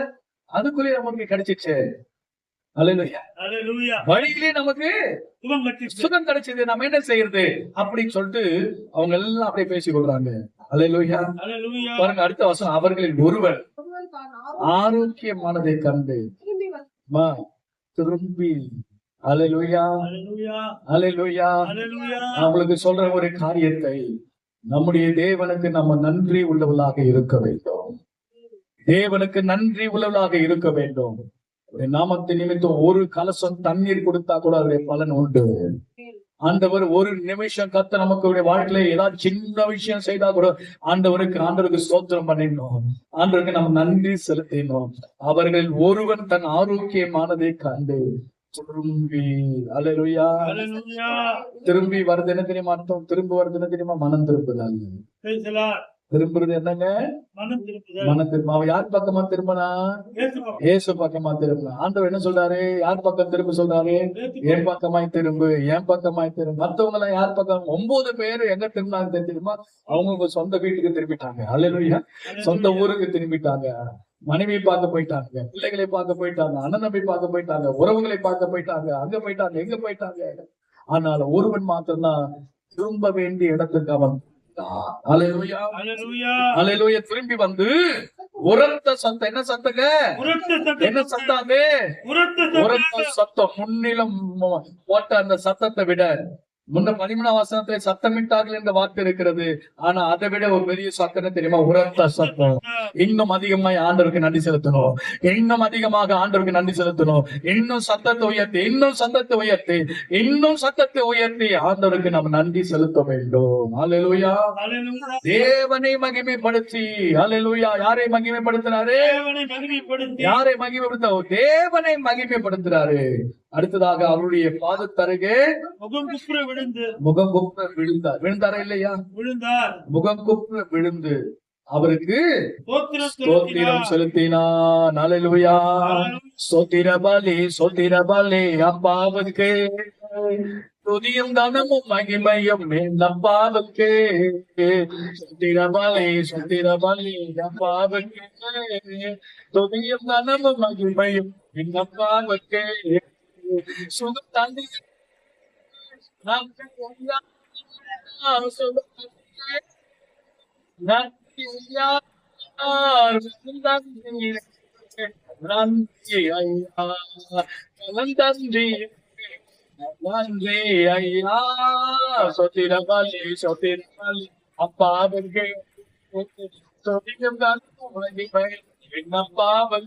அதுக்குள்ளே நமக்கு கிடைச்சிச்சு. அல்லேலூயா. ஹalleluya. வழியிலே நமக்கு சுகம் கட்டிச்சு. சுகம் கிடைச்சது, நம்ம என்ன செய்யறது அப்படின்னு சொல்லிட்டு அவங்க எல்லாம் அப்படியே பேசிக் கொள்றாங்க. அல்லேலூயா. ஹalleluya. பாருங்க அடுத்த வசனம், அவர்களில் ஒருவர் ஆரோக்கியமானதை கண்டு மா திரும்பி அல்லேலூயா ஹalleluya. அல்லேலூயா. ஹalleluya. நான் உங்களுக்கு சொல்ற ஒரு காரியத்தை, நம்முடைய தேவனுக்கு நம்ம நன்றி உள்ளவர்களாக இருக்க வேண்டும். தேவனுக்கு நன்றி உள்ளவர்களாக இருக்க வேண்டும். அவருடைய நாமத்தை நிமித்தம் ஒரு கலசம் தண்ணீர் கொடுத்தா கூட அவருடைய பலன் உண்டு. ஆண்டவர் ஒரு நிமிஷம் கத்த நமக்கு வாழ்க்கையில ஏதாவது சின்ன விஷயம் செய்தா கூட ஆண்டவருக்கு ஸ்தோத்திரம் பண்ணிடணும். ஆண்டவருக்கு நம்ம நன்றி செலுத்தினோம். அவர்கள் ஒருவன் தன் ஆரோக்கியமானதை கண்டு திரும்பி அல்லேலூயா. ஹalleluya. திரும்பி வருது என்ன தெரியுமா அர்த்தம்? திரும்ப வருது என்ன தெரியுமா? மனம் திரும்புதாங்க. Praise the Lord. திரும்புறது என்னங்க? மனம் திரும்புதல். மனம் திரும்ப. அவன் யார் பக்கமா திரும்பினா? இயேசு இயேசு பக்கமா திரும்பினா. ஆண்டவர் என்ன சொல்றாரு? யார் பக்கம் திரும்ப சொல்றாரு? என் பக்கமாய் திரும்பு, என் பக்கமாய் திரும்ப. மத்தவங்க எல்லாம் யார் பக்கம்? 9 பேரு எங்க திரும்பினாங்க தெரியுமா? அவங்க சொந்த வீட்டுக்கு திரும்பிட்டாங்க. அல்லேலூயா. சொந்த ஊருக்கு திரும்பிட்டாங்க. மனைவி பார்க்க போயிட்டாங்க, பிள்ளைகளை பார்க்க போயிட்டாங்க, அண்ணன் தம்பி பார்க்க போயிட்டாங்க, உறவுகளை பார்க்க போயிட்டாங்க, அங்க போயிட்டாங்க, எங்க போயிட்டாங்க. ஆனால் ஒருவன் மாத்திரம்தான் திரும்ப வேண்டிய இடத்துக்கு அவன் அல்லேலூயா. ஹalleluya. அல்லேலூயா. திரும்பி வந்து உரத்த சத்தம். என்ன சத்தங்க? உரத்த சத்தம். என்ன சத்தம் அது? உரத்த சத்தம். உரத்த சத்தம். முன்னிலும் போட்ட அந்த சத்தத்தை விட, முன்ன 13ஆம் வசனத்தை சத்தமிட்டார்கள் என்ற வார்த்தை இருக்கிறது. ஆனா அதை விட ஒரு பெரிய சத்தம் தெரியுமா? உரத்த சத்தம். இன்னும் அதிகமாய் ஆண்டவருக்கு நன்றி செலுத்தணும். இன்னும் அதிகமாக ஆண்டவருக்கு நன்றி செலுத்தணும். இன்னும் சத்தத்தை உயர்த்தி, இன்னும் சத்தத்தை உயர்த்தி, இன்னும் சத்தத்தை உயர்த்தி ஆண்டவருக்கு நம்ம நன்றி செலுத்த வேண்டும். அல்லேலூயா. ஹalleluya. தேவனை மகிமைப்படுத்தி. அல்லேலூயா. யாரை மகிமைப்படுத்தினாரு? தேவனை மகிமைப்படுத்தி. யாரை மகிமைப்படுத்த? தேவனை மகிமைப்படுத்துறாரு. அடுத்ததாக அவருடைய பாதத்தருகே முகம் குப்புற விழுந்து. முகம் குப்புற விழுந்தார். விழுந்தாரா இல்லையா? விழுந்தார். முகம் குப்புற விழுந்து அவருக்கு ஸ்தோத்திரம் ஸ்தோத்திரம் செலுத்தினார். செலுத்தினான். அல்லேலூயா. ஸ்தோத்திர பலி அப்பாவுக்கு, துதியும் கனமும் மகிமையும் அப்பாவுக்கு. ஸ்தோத்திர பலி அப்பாவுக்கு, துதியும் கனமும் மகிமையும் அப்பாவுக்கு. சுகம் தந்தி நன்றி ஐயா. சொத்திரபாலி அப்பாவுக்கு, அப்பாவுக்கு.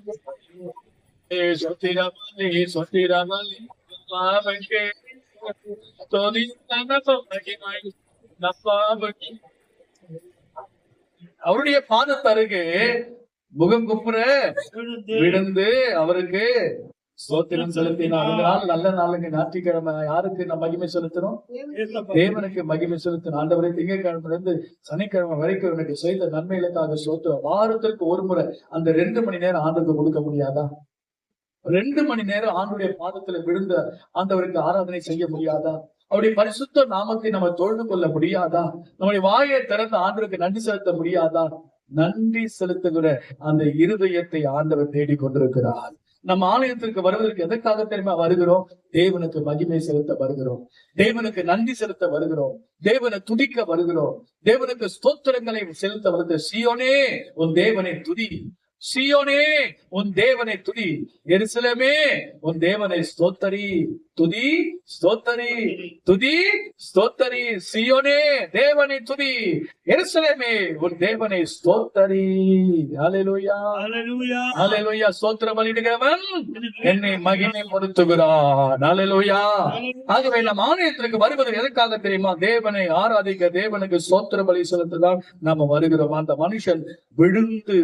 சொத்திரபாலி அப்பாவுக்கு, அவருடைய பாதத்தருகே முகம் குப்புற விழுந்து. விழுந்து அவருக்கு ஸ்தோத்திரம் செலுத்தினார். இந்த நாள் நல்ல நாளுங்க, ஞாயிற்றுக்கிழமை. யாருக்கு நம்ம மகிமை செலுத்தணும்? இயேசப்பா. தேவனுக்கு மகிமை செலுத்தணும். ஆண்டவரே, திங்கட்கிழமையில இருந்து சனிக்கிழமை வரைக்கும் எனக்கு செய்த நன்மைகளுக்காக ஸ்தோத்திரம். வாரத்திற்கு ஒரு முறை அந்த 2 மணி நேரம் ஆண்டுக்கு கொடுக்க முடியாதா? 2 மணி நேரம் ஆண்டுடைய பாதத்துல விழுந்த ஆண்டவருக்கு ஆராதனை செய்ய முடியாதா? அவருடைய பரிசுத்த நாமத்தை நம்ம தொழுது கொள்ள முடியாதா? நம்முடைய வாயை திறந்து ஆண்டவருக்கு நன்றி செலுத்த முடியாதா? நன்றி செலுத்துகிற அந்த இருதயத்தை ஆண்டவர் தேடிக் கொண்டிருக்கிறார். நம்ம ஆலயத்திற்கு வருவதற்கு எதற்காக தெரியுமா வருகிறோம்? தேவனுக்கு மகிமை செலுத்த வருகிறோம். தேவனுக்கு நன்றி செலுத்த வருகிறோம். தேவனை துதிக்க வருகிறோம். தேவனுக்கு ஸ்தோத்திரங்களை செலுத்த வருது. சீயோனே உன் தேவனை துதி. சீயோனே உன் தேவனை துதி. எருசலேமே உன் தேவனை ஸ்தோத்தரி. துதி ஸ்தோத்தரி, துதி ஸ்தோத்தரி. சீயோனே தேவனை துதி. எருசலேமே உன் தேவனை ஸ்தோத்தரி. அல்லேலூயா. ஹalleluya. அல்லேலூயா. ஸ்தோத்திரம் பண்ணிடுகிறவன் என்னை மகிமைப்படுத்துகிறான். அல்லேலூயா. ஆகவே நம் ஆலயத்திற்கு வருவது எதற்காக தெரியுமா? தேவனை ஆராதிக்க, தேவனுக்கு ஸ்தோத்திர பலி செலுத்ததான் நாம வருகிறோம். அந்த மனுஷன் விழுந்து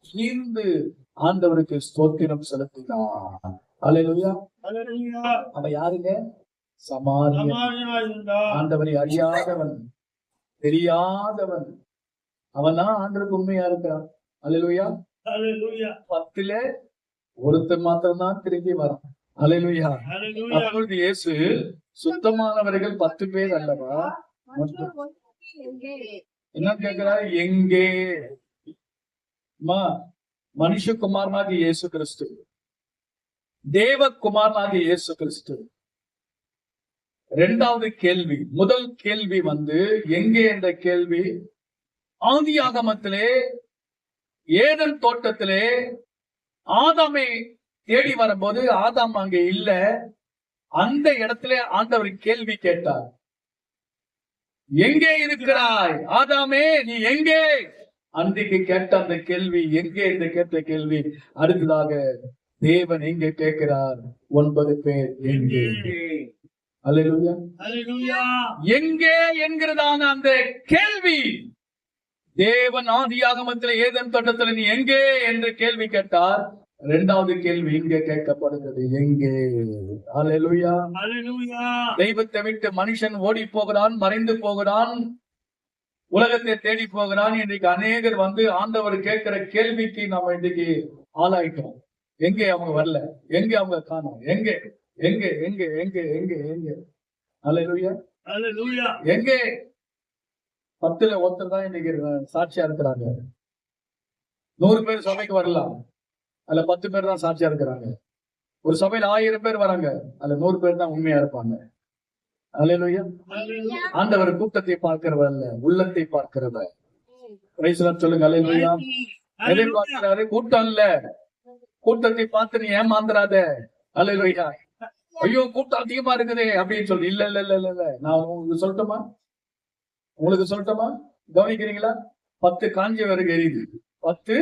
நீர்ந்து ஆண்டவருக்கு ஸ்தோத்திரம் செலுத்தினான். அல்லேலூயா. ஹalleluya. அவன் யாருங்க? சமாரியன். சமாரியனாய் இருந்தார். ஆண்டவரை அறியாதவன், தெரியாதவன். அவன் தான் ஆண்டவருக்கு உண்மையா இருக்கிறான். அல்லேலூயா. ஹalleluya. 10ல ஒருத்தர் மாத்திரம்தான் திரும்பி வரான். அல்லேலூயா. ஹalleluya. அப்பொழுது இயேசு, சுத்தமானவர்கள் 10 பேர் அல்லவா? என்ன கேட்கிறாரு? எங்கே? மனுஷகுமாரனாகிய இயேசு கிறிஸ்து தேவகுமாரனாகிய இயேசு கிறிஸ்து. இரண்டாவது கேள்வி, முதல் கேள்வி எங்கே என்ற கேள்வி, ஆதியாகமத்திலே ஏதேன் தோட்டத்திலே ஆதாமை தேடி வரும்போது ஆதாம் அங்கே இல்ல. அந்த இடத்திலே ஆண்டவர் கேள்வி கேட்டார், எங்கே இருக்கிறாய் ஆதாமே, நீ எங்கே? அன்றைக்கு கேட்ட அந்த கேள்வி, எங்கே என்று கேட்ட கேள்வி, அடுத்ததாக தேவன் எங்கே கேட்கிறார், 9 பேர் எங்கே? அல்லேலூயா. அல்லேலூயா. எங்கே என்கிறதான அந்த கேள்வி, தேவன் ஆதியாகமத்தில் ஏதேன் தோட்டத்தில் நீ எங்கே என்று கேள்வி கேட்டார். இரண்டாவது கேள்வி இங்கே கேட்கப்படுகிறது, எங்கே? அல்லேலூயா. அல்லேலூயா. தெய்வத்தை விட்டு மனுஷன் ஓடி போகிறான், மறைந்து போகிறான், உலகத்தை தேடி போகிறான். இன்றைக்கு அநேகர் ஆண்டவர் கேட்கிற கேள்விக்கு நாம இன்றைக்கு ஆளாயிட்டோம். எங்கே அவங்க வரல, எங்கே அவங்க காணோம், எங்கே எங்கே எங்கே எங்கே எங்கே எங்கே? அல்லேலூயா. அல்லேலூயா. எங்கே? 10ல ஒருத்தர் தான் இன்னைக்கு சாட்சியா இருக்கிறாங்க. 100 பேர் சபைக்கு வரலாம், அதுல 10 பேர் தான் சாட்சியா இருக்கிறாங்க. ஒரு சபையில 1000 பேர் வராங்க, அதுல 100 பேர் தான் உண்மையா இருப்பாங்க. அல்லேலூயா. ஆண்டவர் கூட்டத்தை பார்க்கிறவர் அல்ல, உள்ளத்தை பார்க்கிறவர். பிரைஸ் தி லார்ட் சொல்லுங்க. அல்லேலூயா. எதை பார்க்கிறாரு? கூட்டம் இல்ல. கூட்டத்தை பார்த்து நீ ஏமாந்துறாத. அல்லேலூயா. ஐயோ கூட்டம் அதிகமா இருக்குதே அப்படின்னு சொல்லி, இல்ல இல்ல இல்ல இல்ல இல்ல, நான் உங்களுக்கு சொல்லட்டுமா? கவனிக்கிறீங்களா? 10 காஞ்ச விறகு எரியுது. 10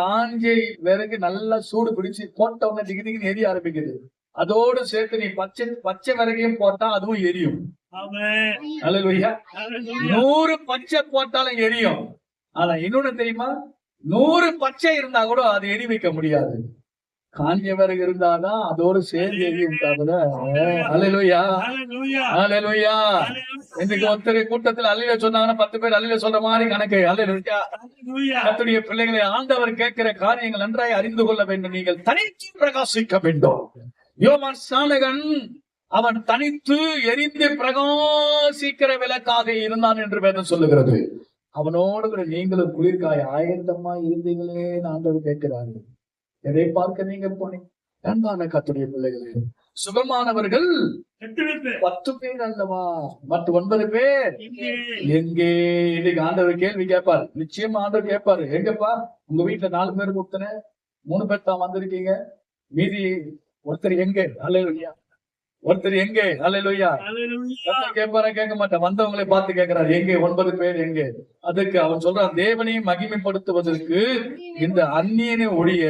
காஞ்ச விறகு நல்லா சூடு பிடிச்சு போட்ட உடனே திகிதிகின்னு எரிய ஆரம்பிக்குது. அதோடு சேர்த்து நீ பச்சை விறகையும் போட்டா அதுவும் எரியும். அல்லேலூயா. 100 பச்சை போட்டாலும் எரியும். ஆனா இன்னொன்னு தெரியுமா? 100 பச்சை இருந்தா கூட அது எரி வைக்க முடியாது. காஞ்ச விறகு இருந்தாதான் அதோடு சேர்ந்து எரியும். அல்லேலூயா. அல்லேலூயா. இன்னைக்கு ஒருத்தர் கூட்டத்தில் அல்லேலூயா சொன்னாங்கன்னா 10 பேர் அல்லேலூயா சொல்ற மாதிரி கணக்கு. அல்லேலூயா. கர்த்தருடைய பிள்ளைகளை ஆண்டவர் கேட்கிற காரியங்கள் நன்றாய் அறிந்து கொள்ள வேண்டும். நீங்கள் தனித்து பிரகாசிக்க வேண்டும். யோவான் ஸ்நானகன் அவன் தனித்து எரிந்து பிரகாசிக்கிற விளக்காக இருந்தான் என்று வேதம் சொல்லுகிறது. அவனோடு கூட நீங்களும் குளிர்காய ஆயத்தமா இருந்தீங்களே ஆண்டவர் கேட்கிறார்கள். எதை பார்க்க நீங்க போனீங்க? அன்பான கர்த்தருடைய பிள்ளைகளே, சுகமானவர்கள் 10 பேர் அல்லவா, மற்ற 9 பேர் எங்கே? இன்னைக்கு ஆண்டவர் கேள்வி கேட்பார். நிச்சயமா ஆண்டவர் கேட்பாரு, எங்கப்பா உங்க வீட்டுல 4 பேர் கொடுத்தன, 3 பேர் தான் வந்திருக்கீங்க, மீதி ஒருத்தர் எங்கே? அல்லேலூயா. ஒருத்தர் எங்கே? அல்லேலூயா. கேட்பாரா? கேட்க மாட்டேன். வந்தவங்களை பார்த்து கேட்கிறார், எங்கே 9 பேர் எங்கே? அதுக்கு அவன் சொல்றான், தேவனை மகிமைப்படுத்துவதற்கு இந்த அந்நியனை ஒழிய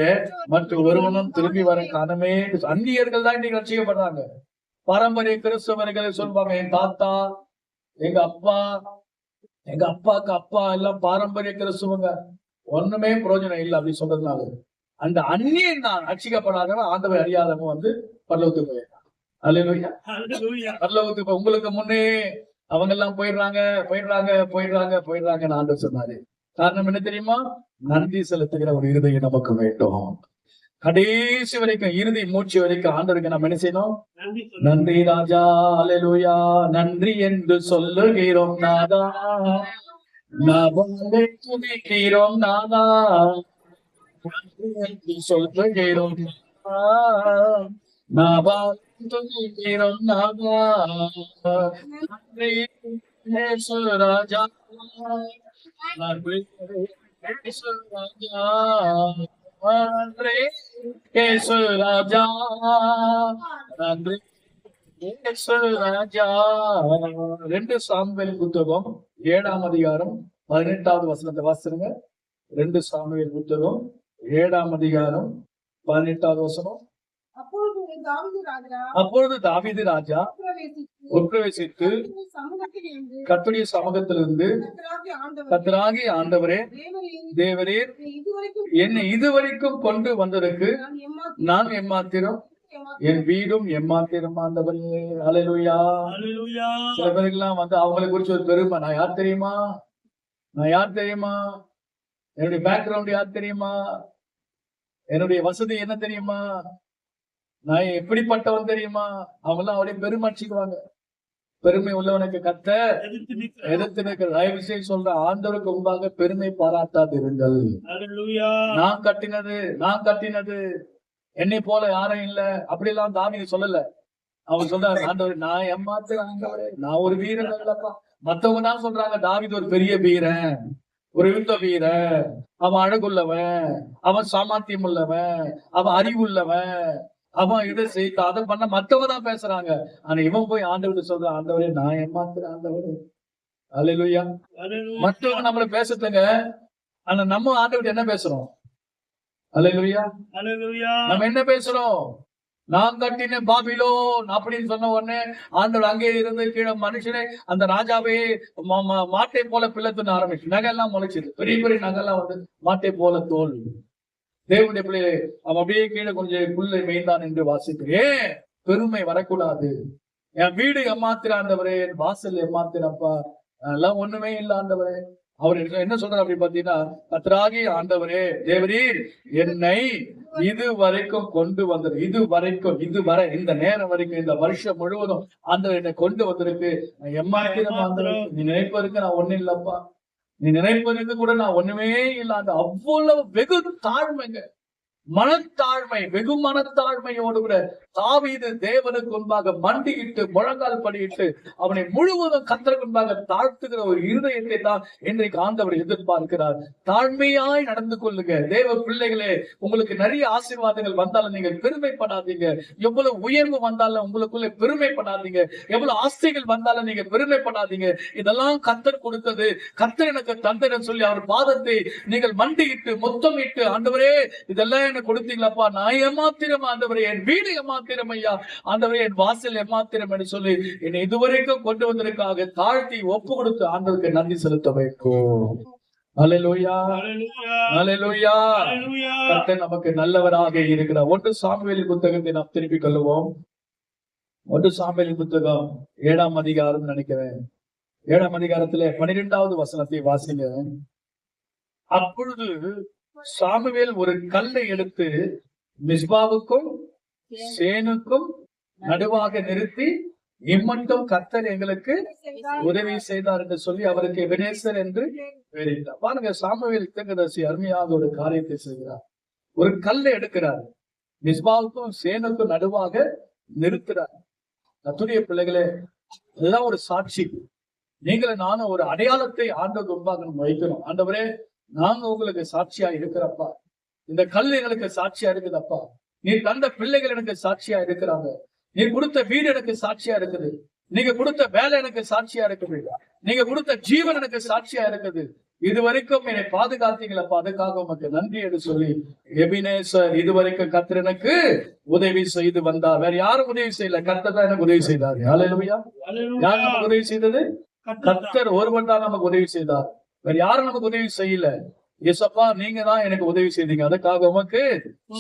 மற்ற ஒருவனும் திரும்பி வர காரணமே. அந்நியர்கள் தான் இன்னைக்கு ரட்சிக்கப்படுறாங்க. பாரம்பரிய கிறிஸ்தவர்களை சொல்வாங்க, என் தாத்தா, எங்க அப்பா, எங்க அப்பாக்கு அப்பா எல்லாம் பாரம்பரிய கிறிஸ்தவங்க, ஒண்ணுமே பிரயோஜனம் இல்லை அப்படி சொல்றதுனால அந்த அந்நியன் தான் ரட்சிக்கப்படாதவன், ஆண்டவர் அறியாதவன் பரலோகத்துக்கு போயிடுறான். அல்லேலூயா. பரலோகத்துக்கு உங்களுக்கு முன்னே அவங்க எல்லாம் போயிடுறாங்க ஆண்டவர் சொன்னாரு. காரணம் என்ன தெரியுமா? நன்றி செலுத்துகிற ஒரு இருதயம் நமக்கு வேண்டும். கடைசி வரைக்கும், இறுதி மூச்சு வரைக்கும் ஆண்டவருக்கு நம்ம என்ன செய்யணும்? நன்றி ராஜா, அல்லேலூயா, நன்றி என்று சொல்லுகிறோம் நாதா, நாமத்தை துதிக்கிறோம் நாதா, நன்றி என்று சொல்லுகிறோம் நாதா, துதிக்கிறோம் நாதா, நன்றி இயேசு ராஜா, நன்றி இயேசு ராஜா, நன்றி இயேசு ராஜா, நன்றி இயேசு ராஜா. 2 சாமுவேல் புத்தகம் 7ஆம் அதிகாரம் 18வது வசனத்தை வாசிங்க. 2 சாமுவேல் புத்தகம் 7ஆம் அதிகாரம் 18வது வசனம். அப்பொழுது தாவீது ராஜா உட்பிரவேசித்து கர்த்தருடைய சமூகத்திலிருந்து, கர்த்தராகிய ஆண்டவரே, தேவரீர் என்னை இதுவரைக்கும் கொண்டு வந்ததற்கு நான் எம்மாத்திரம், என் வீடும் எம்மாத்திரம் ஆண்டவரே. அல்லேலூயா. சில பேருக்கெல்லாம் அவங்களை குறிச்சு ஒரு பெருமை. நான் யார் தெரியுமா? என்னுடைய பேக்ரவுண்ட் யார் தெரியுமா? என்னுடைய வசதி என்ன தெரியுமா? நான் எப்படிப்பட்டவன் தெரியுமா? அவங்க எல்லாம் அப்படியே பெருமாட்சிக்குவாங்க. பெருமை உள்ளவனுக்கு கர்த்தர் எதிர்த்து நிற்கிற. தயவு செய்து சொல்ற, ஆண்டவருக்கு முன்பாக பெருமை பாராட்டாதிருங்கள். நான் கட்டினது என்னை போல யாரும் இல்ல அப்படி எல்லாம் தாவீது சொல்லல. அவன் சொல்றாரு, ஆண்டவரே நான் ஏமாத்துறேன் ஆண்டவரே, நான் ஒரு வீரன் இல்லப்பா. மத்தவங்க தான் சொல்றாங்க தாவீது ஒரு பெரிய வீரன், ஒரு யுத்த வீரன், அவன் அழகுள்ளவன், அவன் சாமர்த்தியம் உள்ளவன், அவன் அறிவுள்ளவன், அவன் இதை செய்த அதை பண்ண மத்தவங்க தான் பேசுறாங்க. ஆனா இவன் போய் ஆண்டவர்கிட்ட சொல்றான், ஆண்டவரே நான் ஏமாத்துறேன் ஆண்டவரே. அல்லேலூயா. Hallelujah. மற்றவங்க நம்மள பேசுறதுங்க, ஆனா நம்ம ஆண்டவர்கிட்ட என்ன பேசுறோம்? அல்லேலூயா. Hallelujah. நம்ம என்ன பேசுறோம்? நான் கட்டின பாபிலோன் அப்படின்னு சொன்ன உடனே ஆண்டவர் அங்கே இருந்து கீழே மனுஷனே அந்த ராஜாவே மாட்டை போல பிள்ளத்துன்னு ஆரம்பிச்சு நகையெல்லாம் முளைச்சிது. பெரிய பெரிய நகையெல்லாம் வந்து மாட்டை போல தோல். தேவனுடைய பிள்ளையே அவன் அப்படியே கீழே கொஞ்சம் புல்லை மேய்ந்தான் என்று வாசிக்கிறேன். பெருமை வரக்கூடாது. என் வீடு ஏமாத்திராண்டவரே, என் வாசல் ஏமாத்திரப்பா, அதெல்லாம் ஒண்ணுமே இல்ல ஆண்டவரே. அவர் என்ன சொல்றாரு அப்படி பாத்தீங்கன்னா, கர்த்தராகிய ஆண்டவரே தேவரீர் என்னை இது வரைக்கும் கொண்டு வந்தது, இதுவரை இந்த நேரம் வரைக்கும் இந்த வருஷம் முழுவதும் ஆண்டவர் என்னை கொண்டு வந்திருக்கு. எம்மாத்திரம் ஆண்டவர், நீ நினைப்பதற்கு நான் ஒண்ணு இல்லப்பா, நீ நினைப்பதற்கு கூட நான் ஒண்ணுமே இல்லாத அவ்வளவு வெகு தாழ்மைங்க, மனத்தாழ்மை, வெகு மனத்தாழ்மையோடு கூட தாவீது தேவனுக்கு முன்பாக மண்டியிட்டு முழங்கால் படியிட்டு அவனை முழுவதும் கர்த்தருக்கு முன்பாக தாழ்த்துகிற ஒரு இருதயத்தை தான் இன்றைக்கு ஆண்டவர் எதிர்பார்க்கிறார். தாழ்மையாய் நடந்து கொள்ளுங்க தேவ பிள்ளைகளே. உங்களுக்கு நிறைய ஆசீர்வாதங்கள் வந்தாலும் நீங்கள் பெருமைப்படாதீங்க. எவ்வளவு உயர்வு வந்தாலும் உங்களுக்குள்ள பெருமைப்படாதீங்க. எவ்வளவு ஆசைகள் வந்தாலும் நீங்க பெருமைப்படாதீங்க. இதெல்லாம் கர்த்தர் கொடுத்தது, கர்த்தர் எனக்கு தந்தேன்னு சொல்லி அவர் பாதத்தை நீங்கள் மண்டியிட்டு முத்தமிட்டு, ஆண்டவரே இதெல்லாம் கொடுத்தீங்களப்பா, நான் ஏமாத்திரம் ஆண்டவரே, என் வீடு ஏமாத்திரம் ஐயா, ஆண்டவரே என் வாசல் ஏமாத்திரம் என்று சொல்லி என்னை இதுவரைக்கும் கொண்டு வந்ததற்காக தாழ்த்தி ஒப்பு கொடுத்து ஆண்டவருக்கு நன்றி செலுத்த வைக்கும். அல்லேலூயா, அல்லேலூயா. கர்த்தர் நமக்கு நல்லவராக இருக்கிறார். 1 சாமுவேல் புத்தகத்தை நாம் திருப்பிக் கொள்வோம். 1 சாமுவேல் புத்தகம் 7ஆம் அதிகாரம் நினைக்கிறேன். 7ஆம் அதிகாரத்திலே 12வது வசனத்தை வாசிங்க. அப்பொழுது சாமுவேல் ஒரு கல்லை எடுத்து மிஸ்பாவுக்கும் சேனுக்கும் நடுவாக நிறுத்தி, இம்மட்டும் கர்த்தர் எங்களுக்கு உதவி செய்தார் என்று சொல்லி அவருக்கு எபெனேசர் என்று பெயரிட்டார். பாருங்க, சாமுவேல் தீர்க்கதரிசி அருமையாக ஒரு காரியத்தை செய்கிறார். ஒரு கல்லை எடுக்கிறார், மிஸ்பாவுக்கும் சேனுக்கும் நடுவாக நிறுத்துறார். கர்த்தருடைய பிள்ளைகளே, இதுதான் ஒரு சாட்சி. நீங்களும் நானும் ஒரு அடையாளத்தை ஆண்டவர் முன்பாக வைக்கணும். ஆண்டவரே, நாங்க உங்களுக்கு சாட்சியா இருக்கிறப்பா, இந்த கல் எங்களுக்கு சாட்சியா இருக்குதப்பா, நீ தந்த பிள்ளைகள் எனக்கு சாட்சியா இருக்கிறாங்க, நீ கொடுத்த வீடு எனக்கு சாட்சியா இருக்குது, நீங்க கொடுத்த வேலை எனக்கு சாட்சியா இருக்குது, நீங்க கொடுத்த ஜீவன் எனக்கு சாட்சியா இருக்குது, இதுவரைக்கும் என்னை பாதுகாத்தீங்களப்பா, அதுக்காக உமக்கு நன்றி என்று சொல்லி எபினேசர் இதுவரைக்கும் கர்த்தர் எனக்கு உதவி செய்து வந்தார். வேற யாரும் உதவி செய்யல, கர்த்தர் தான் எனக்கு உதவி செய்தார். அல்லேலூயா. யார் நமக்கு உதவி செய்தது? கர்த்தர் ஒருவன் தான் நமக்கு உதவி செய்தார். வேற யாரும் நமக்கு உதவி செய்யல. ஏசப்பா, நீங்க தான் எனக்கு உதவி செய்தீங்க, அதுக்காக உமக்கு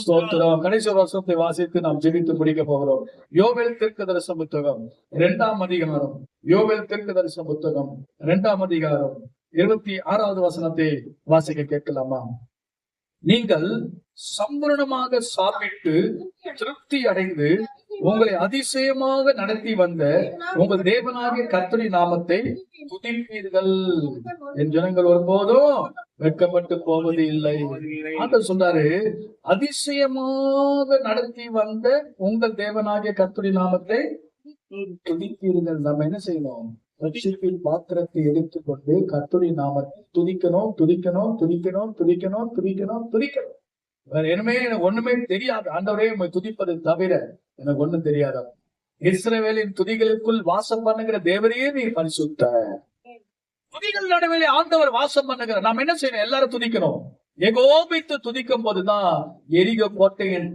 ஸ்தோத்திரம். கடைசி வருஷத்தை வாசித்து நாம் ஜெபித்து முடிக்க போகிறோம். யோவேல் தீர்க்கதரிசன புத்தகம் 2ஆம் அதிகாரம். யோவேல் தீர்க்கதரிசன புத்தகம் 2ஆம் அதிகாரம் 26வது வசனத்தை வாசிக்க கேட்கலாமா? நீங்கள் சம்பூர்ணமாக சாப்பிட்டு திருப்தி அடைந்து உங்களை அதிசயமாக நடத்தி வந்த உங்கள் தேவனாகிய கர்த்தரின் நாமத்தை துதிப்பீர்கள். என் ஜனங்கள் ஒருபோதும் வெட்கப்பட்டு போவது இல்லை. ஆண்டவர் சொல்றாரு, அதிசயமாக நடத்தி வந்த உங்கள் தேவனாகிய கர்த்தரின் நாமத்தை துதிப்பீர்கள். நம்ம என்ன செய்யணும்? ரட்சிப்பின் பாத்திரத்தை எடுத்துக்கொண்டு கர்த்தரின் நாமத்தை துதிக்கணும், துதிக்கணும், துதிக்கணும், துதிக்கணும், துதிக்கணும், துதிக்கணும். வேற எதுவுமே எனக்கு ஒண்ணுமே தெரியாது. ஆண்டவரே உம்மை துதிப்பதை தவிர எனக்கு ஒண்ணும் தெரியாது. இஸ்ரவேலின் துதிகளுக்குள் வாசம் பண்ணுகிற தேவரையே நீ பரிசுத்த. துதிகள் நடுவில் ஆண்டவர் வாசம் பண்ணுகிற நாம் என்ன செய்யணும்? எல்லாரும் துதிக்கணும். ஏகோபித்து துதிக்கும் போதுதான் எரிகோ கோட்டையின்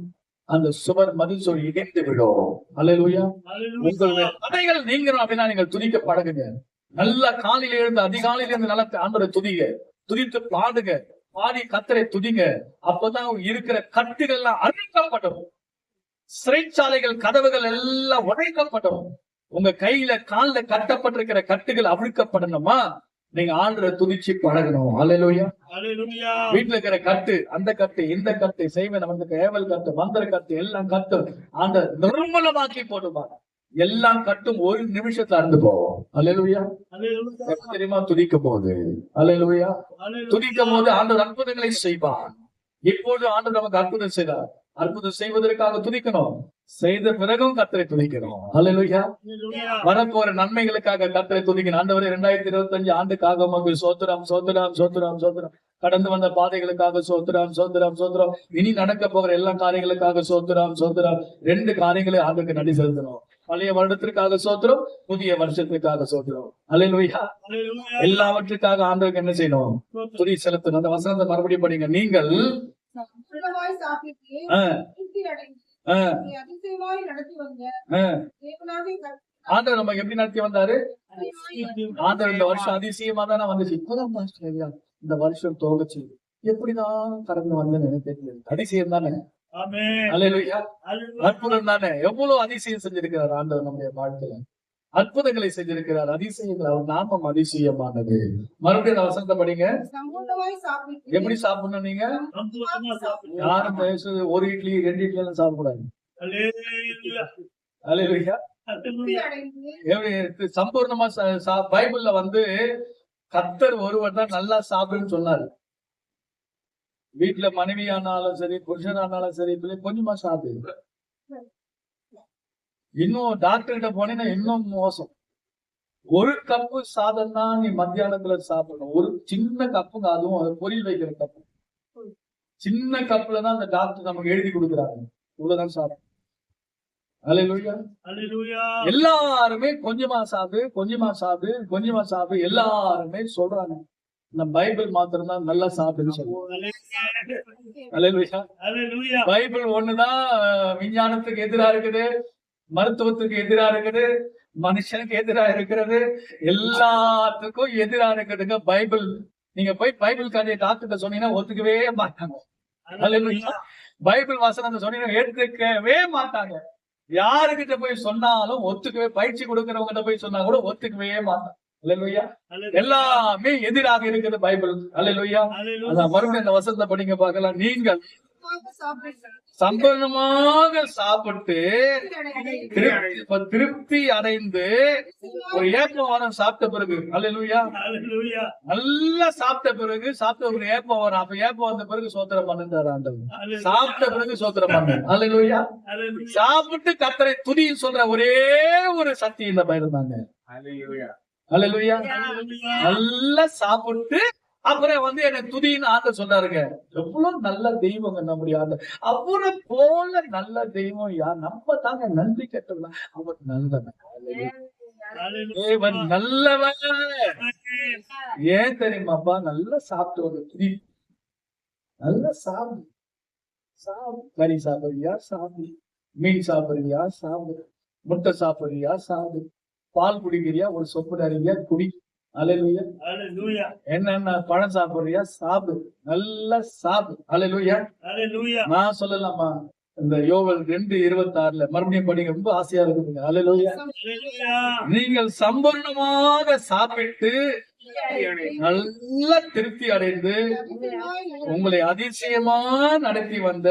அந்த சுவர் மதில் சுவர் இடிந்து விடும். அல்லேலூயா. உங்களுடைய தடைகள் நீங்கணும் அப்படின்னா நீங்கள் துதிக்க பழகுங்க. நல்ல காலையில இருந்து அதிகாலையில இருந்து நல்ல ஆண்டவரை துதிங்க, துதித்து பாடுங்க, பாடி கர்த்தரை துதிங்க. அப்பதான் இருக்கிற கட்டுகள் எல்லாம் அழிக்கப்படும். சிறைச்சாலைகள் கதவுகள் எல்லாம் உடைக்கப்படும். உங்க கையில கால்ல கட்டப்பட்டிருக்கிற கட்டுகள் அவிழ்க்கப்படணுமா? நீங்க ஆண்டவரை துதிச்சு பழகணும். அல்லேலூயா. வீட்டுல இருக்கிற கட்டு, அந்த கட்டு, இந்த கட்டு, செய்வன் நமக்கு ஏவல் கட்டு, மந்திர கட்டு, எல்லாம் கட்டும் ஆண்டவர் நிர்மூலமாக்கி போடுவாங்க. எல்லாம் கட்டும் ஒரு நிமிஷத்துல அறுந்து போவோம். அல்லேலூயா. எப்ப தெரியுமா? துதிக்கும் போது. அல்லேலூயா. துதிக்கும் போது ஆண்டவர் அற்புதங்களை செய்வார். இப்போது ஆண்டவர் நமக்கு அற்புதம் செய்தார். அற்புதம் செய்வதற்காக துதிக்கணும், செய்த பிறகும் கர்த்தரை துதிக்கணும். ஹல்லேலூயா. Hallelujah. வரப்போற நன்மைகளுக்காக கர்த்தரை துதிக்கணும். ஆண்டவரே 2025 ஆண்டுக்காக உமக்கு சோத்திரம் சோத்திரம் சோத்திரம் சோத்திரம். கடந்து வந்த பாதைகளுக்காக சோத்திரம் சோத்திரம் சோத்திரம். இனி நடக்க போகிற எல்லா காரியங்களுக்காக சோத்திரம் சோத்திரம். 2 காரியங்களை ஆண்டுக்கு நன்றி செலுத்தணும். பழைய வருடத்திற்காக சோத்திரம், புதிய வருஷத்துக்காக சோத்திரம். ஹல்லேலூயா. Hallelujah. எல்லாவற்றுக்காக ஆண்டவருக்கு என்ன செய்யணும்? துதி செலுத்தணும். அந்த வசனத்தை மறுபடியும் படிங்க. நீங்கள் சம்பூர்ணமாய் சாப்பிட்டு ஆ, திருப்தி அடைந்து ஆ, உங்களை அதிசயமாய் நடத்தி வந்த ஆ. தேவனாகிய கர்த்தர் ஆண்டவர் நமக்கு எப்படி நடத்தி வந்தாரு? அதிசயமாய் ஆண்டவர் இந்த வருஷம் அதிசயமா தானே வந்துச்சு. இப்பதான் மாஸ்டர் ஐயா இந்த வருஷம் தோகச்சு எப்படிதான் கடந்து வந்தேன்னு எனக்கு தெரியல. அதிசயம் தானே. Amen. அல்லேலூயா. Hallelujah. அற்புதம் தானே. எவ்வளவு அதிசயம் செஞ்சிருக்கிறார் ஆண்டவர் நம்முடைய வாழ்க்கையில. அற்புதங்களை செஞ்சிருக்கிறார். அதிசயங்கள் அவர் நாமம் அதிசயமானது. மறுபடியும் அந்த வசனத்தை படிங்க. சம்பூர்ணமாய் சாப்பிட்டு எப்படி சாப்பிடணும் நீங்க? சம்பூர்ணமா சாப்பிடு. யாரும் தயவுசெய்து ஒரு இட்லி 2 இட்லி எல்லாம் சாப்பிடக்கூடாது. Hallelujah. அல்லேலூயா. திருப்தி Hallelujah. அடைந்து எப்படி சம்பூர்ணமா பைபிள்ல வந்து கர்த்தர் ஒருவர் தான் நல்லா சாப்பிடுன்னு சொன்னாரு. வீட்டுல மனைவி ஆனாலும் சரி, புருஷன் ஆனாலும் சரி, பிள்ளை கொஞ்சமா சாப்பிடு. இன்னும் டாக்டர் கிட்ட போனீங்கன்னா இன்னும் மோசம். 1 கப்பு சாதம் தான் நீ மத்தியானத்துல சாப்பிடணும். ஒரு சின்ன கப்புங்க, அதுவும் அது பொரியல் வைக்கிற கப்பு. சின்ன கப்புல தான் அந்த டாக்டர் நமக்கு எழுதி கொடுக்குறாங்க. இவ்வளவுதான் சாப்பிடும். அல்லேலூயா. Hallelujah. எல்லாருமே கொஞ்சமா சாப்பிடு, கொஞ்சமா சாப்பிடு, கொஞ்சமா சாப்பிடு, எல்லாருமே சொல்றாங்க. இந்த பைபிள் மாத்திரம் தான் நல்லா சாப்பிடுன்னு சொல்லுவோம். அல்லேலூயா. Hallelujah. பைபிள் ஒண்ணுதான் விஞ்ஞானத்துக்கு எதிரா இருக்குது, மருத்துவத்துக்கு எதிரா இருக்குது, மனுஷனுக்கு எதிரா இருக்கிறது, எல்லாத்துக்கும் எதிரா இருக்குதுங்க பைபிள். நீங்க போய் பைபிள் கதையை டாக்டர்கிட்ட சொன்னீங்கன்னா ஒத்துக்கவே மாட்டாங்க. அல்லேலூயா. பைபிள் வசனத்தை சொன்னீங்கன்னா ஏத்துக்கவே மாட்டாங்க. யாருகிட்ட போய் சொன்னாலும் ஒத்துக்கவே, பயிற்சி கொடுக்கறவங்க கிட்ட போய் சொன்னா கூட ஒத்துக்கவே மாட்டாங்க. அல்லேலூயா. Hallelujah. எல்லாமே எதிராக இருக்குது பைபிள். அல்லேலூயா. Hallelujah. அதான் மறுபடியும் அந்த வசனத்தை படிங்க பார்க்கலாம். நீங்கள் சாப்பிட்டு சம்பூர்ணமாக சாப்பிட்டு திருப்தி திருப்தி அடைந்து ஒரு ஏப்பம் வரும் சாப்பிட்ட பிறகு. அல்லேலூயா. Hallelujah. நல்லா சாப்பிட்ட பிறகு ஒரு ஏப்பம் வரும். அப்ப ஏப்பம் வந்த பிறகு சோத்திரம் பண்ணுறாரு ஆண்டவர். Hallelujah. சாப்பிட்ட பிறகு சோத்திரம் பண்ணு. அல்லேலூயா. Hallelujah. சாப்பிட்டு கர்த்தரை துதின்னு சொல்ற ஒரே ஒரு சக்தி இந்த பயிர் தாங்க. Hallelujah. அல்லேலூயா. Hallelujah. நல்லா சாப்பிட்டு அப்புறம் வந்து என்ன துதின்னு ஆண்டவர் சொன்னாருங்க. எவ்வளவு நல்ல தெய்வங்க நம்முடைய ஆண்டவர். அவரை போல நல்ல தெய்வம் யார்? நம்ம தாங்க நன்றி கெட்டவங்க. அவர் நல்லவன். Hallelujah. தேவன் நல்லவன். ஏன் தெரியுமாப்பா? நல்லா சாப்பிட்டு ஒரு துதி. நல்லா சாப்பிடு. கறி சாப்பிடுறியா? சாப்பிடு. மீன் சாப்பிடுறியா? சாப்பிடு. முட்டை சாப்பிடுறியா? சாப்பிடு. பால் குடிக்கிறியா? ஒரு சொப்பு நிறைய குடி. அல்லேலூயா. Hallelujah. என்னென்ன பழம் சாப்பிடுறியா? சாப்பிடு. நல்லா சாப்பிடு. அல்லேலூயா. Hallelujah. நான் சொல்லலாமா? இந்த யோவேல் 2:26 மறுபடியும் படிங்க. ரொம்ப ஆசையா இருக்குதுங்க. அல்லேலூயா. Hallelujah. நீங்கள் சம்பூர்ணமாக சாப்பிட்டு நல்ல திருப்தி அடைந்து உங்களை அதிசயமா நடத்தி வந்த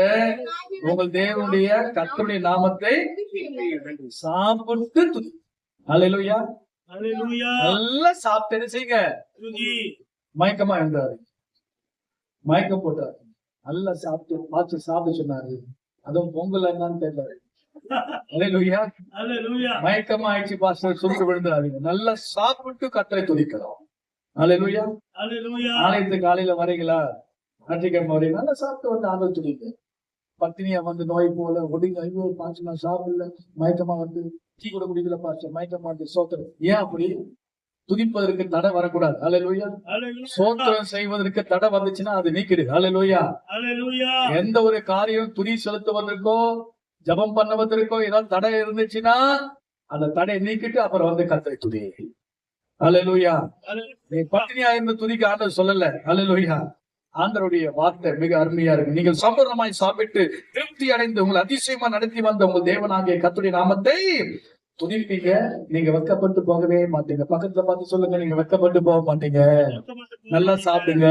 உங்கள் தேவனுடைய கர்த்தருடைய நாமத்தை சாப்பிட்டு துதி. அல்லேலூயா. Hallelujah. நல்லா சாப்பிட்டு செய்யுங்க. துதி. மயக்கமா இருந்தாரு, மயக்கம் போட்டாரு. நல்லா பார்த்து சாப்பிட சொன்னாரு. அதுவும் பொங்கல் என்னன்னு தெரியல. அல்லேலூயா. Hallelujah. மயக்கமா ஆயிடுச்சு பாஸ்டர், சுருண்டு விழுந்துடாதீங்க. நல்லா சாப்பிட்டு கர்த்தரை துதிக்கிறோம். அல்லேலூயா. Hallelujah. ஆலயத்துக்கு காலையில வரீங்களா? ஞாயிற்றுக்கிழமை வரீங்க, நல்லா சாப்பிட்டு வந்து ஆண்டவர் துதிங்க. பத்தினியா வந்து நோய் போல ஒடுங்க, ஐயோ பாஸ்டர் நான் சாப்பிடல, மயக்கமா வந்து டீ கூட குடிக்கல பாஸ்டர், மயக்கமா வந்து சோத்திரம். ஏன் அப்படி? துதிப்பதற்கு தடை வரக்கூடாது. அல்லேலூயா. Hallelujah. சோத்திரம் செய்வதற்கு தடை வந்துச்சுன்னா அது நீக்கிடு. அல்லேலூயா. Hallelujah. எந்த ஒரு காரியம் துதி செலுத்துவதற்கோ ஜபம் பண்ணுவதற்கோ ஏதாவது தடை இருந்துச்சுன்னா அந்த தடையை நீக்கிட்டு அப்புறம் வந்து கர்த்தரை துதி. அல்லேலூயா. நீ பட்டினியா இருந்து துதிக்க ஆண்டவர் சொல்லல. அல்லேலூயா. ஆண்டவருடைய வார்த்தை மிக அருமையா இருக்கு. நீங்கள் சம்பூர்ணமாய் சாப்பிட்டு திருப்தி அடைந்து உங்களை அதிசயமா நடத்தி வந்த உங்கள் தேவனாகிய கர்த்தருடைய நாமத்தை துதிப்பீங்க. நீங்க வெட்கப்பட்டு போகவே மாட்டீங்க. பக்கத்துல பார்த்து சொல்லுங்க, நீங்க வெட்கப்பட்டு போக மாட்டீங்க. நல்லா சாப்பிடுங்க.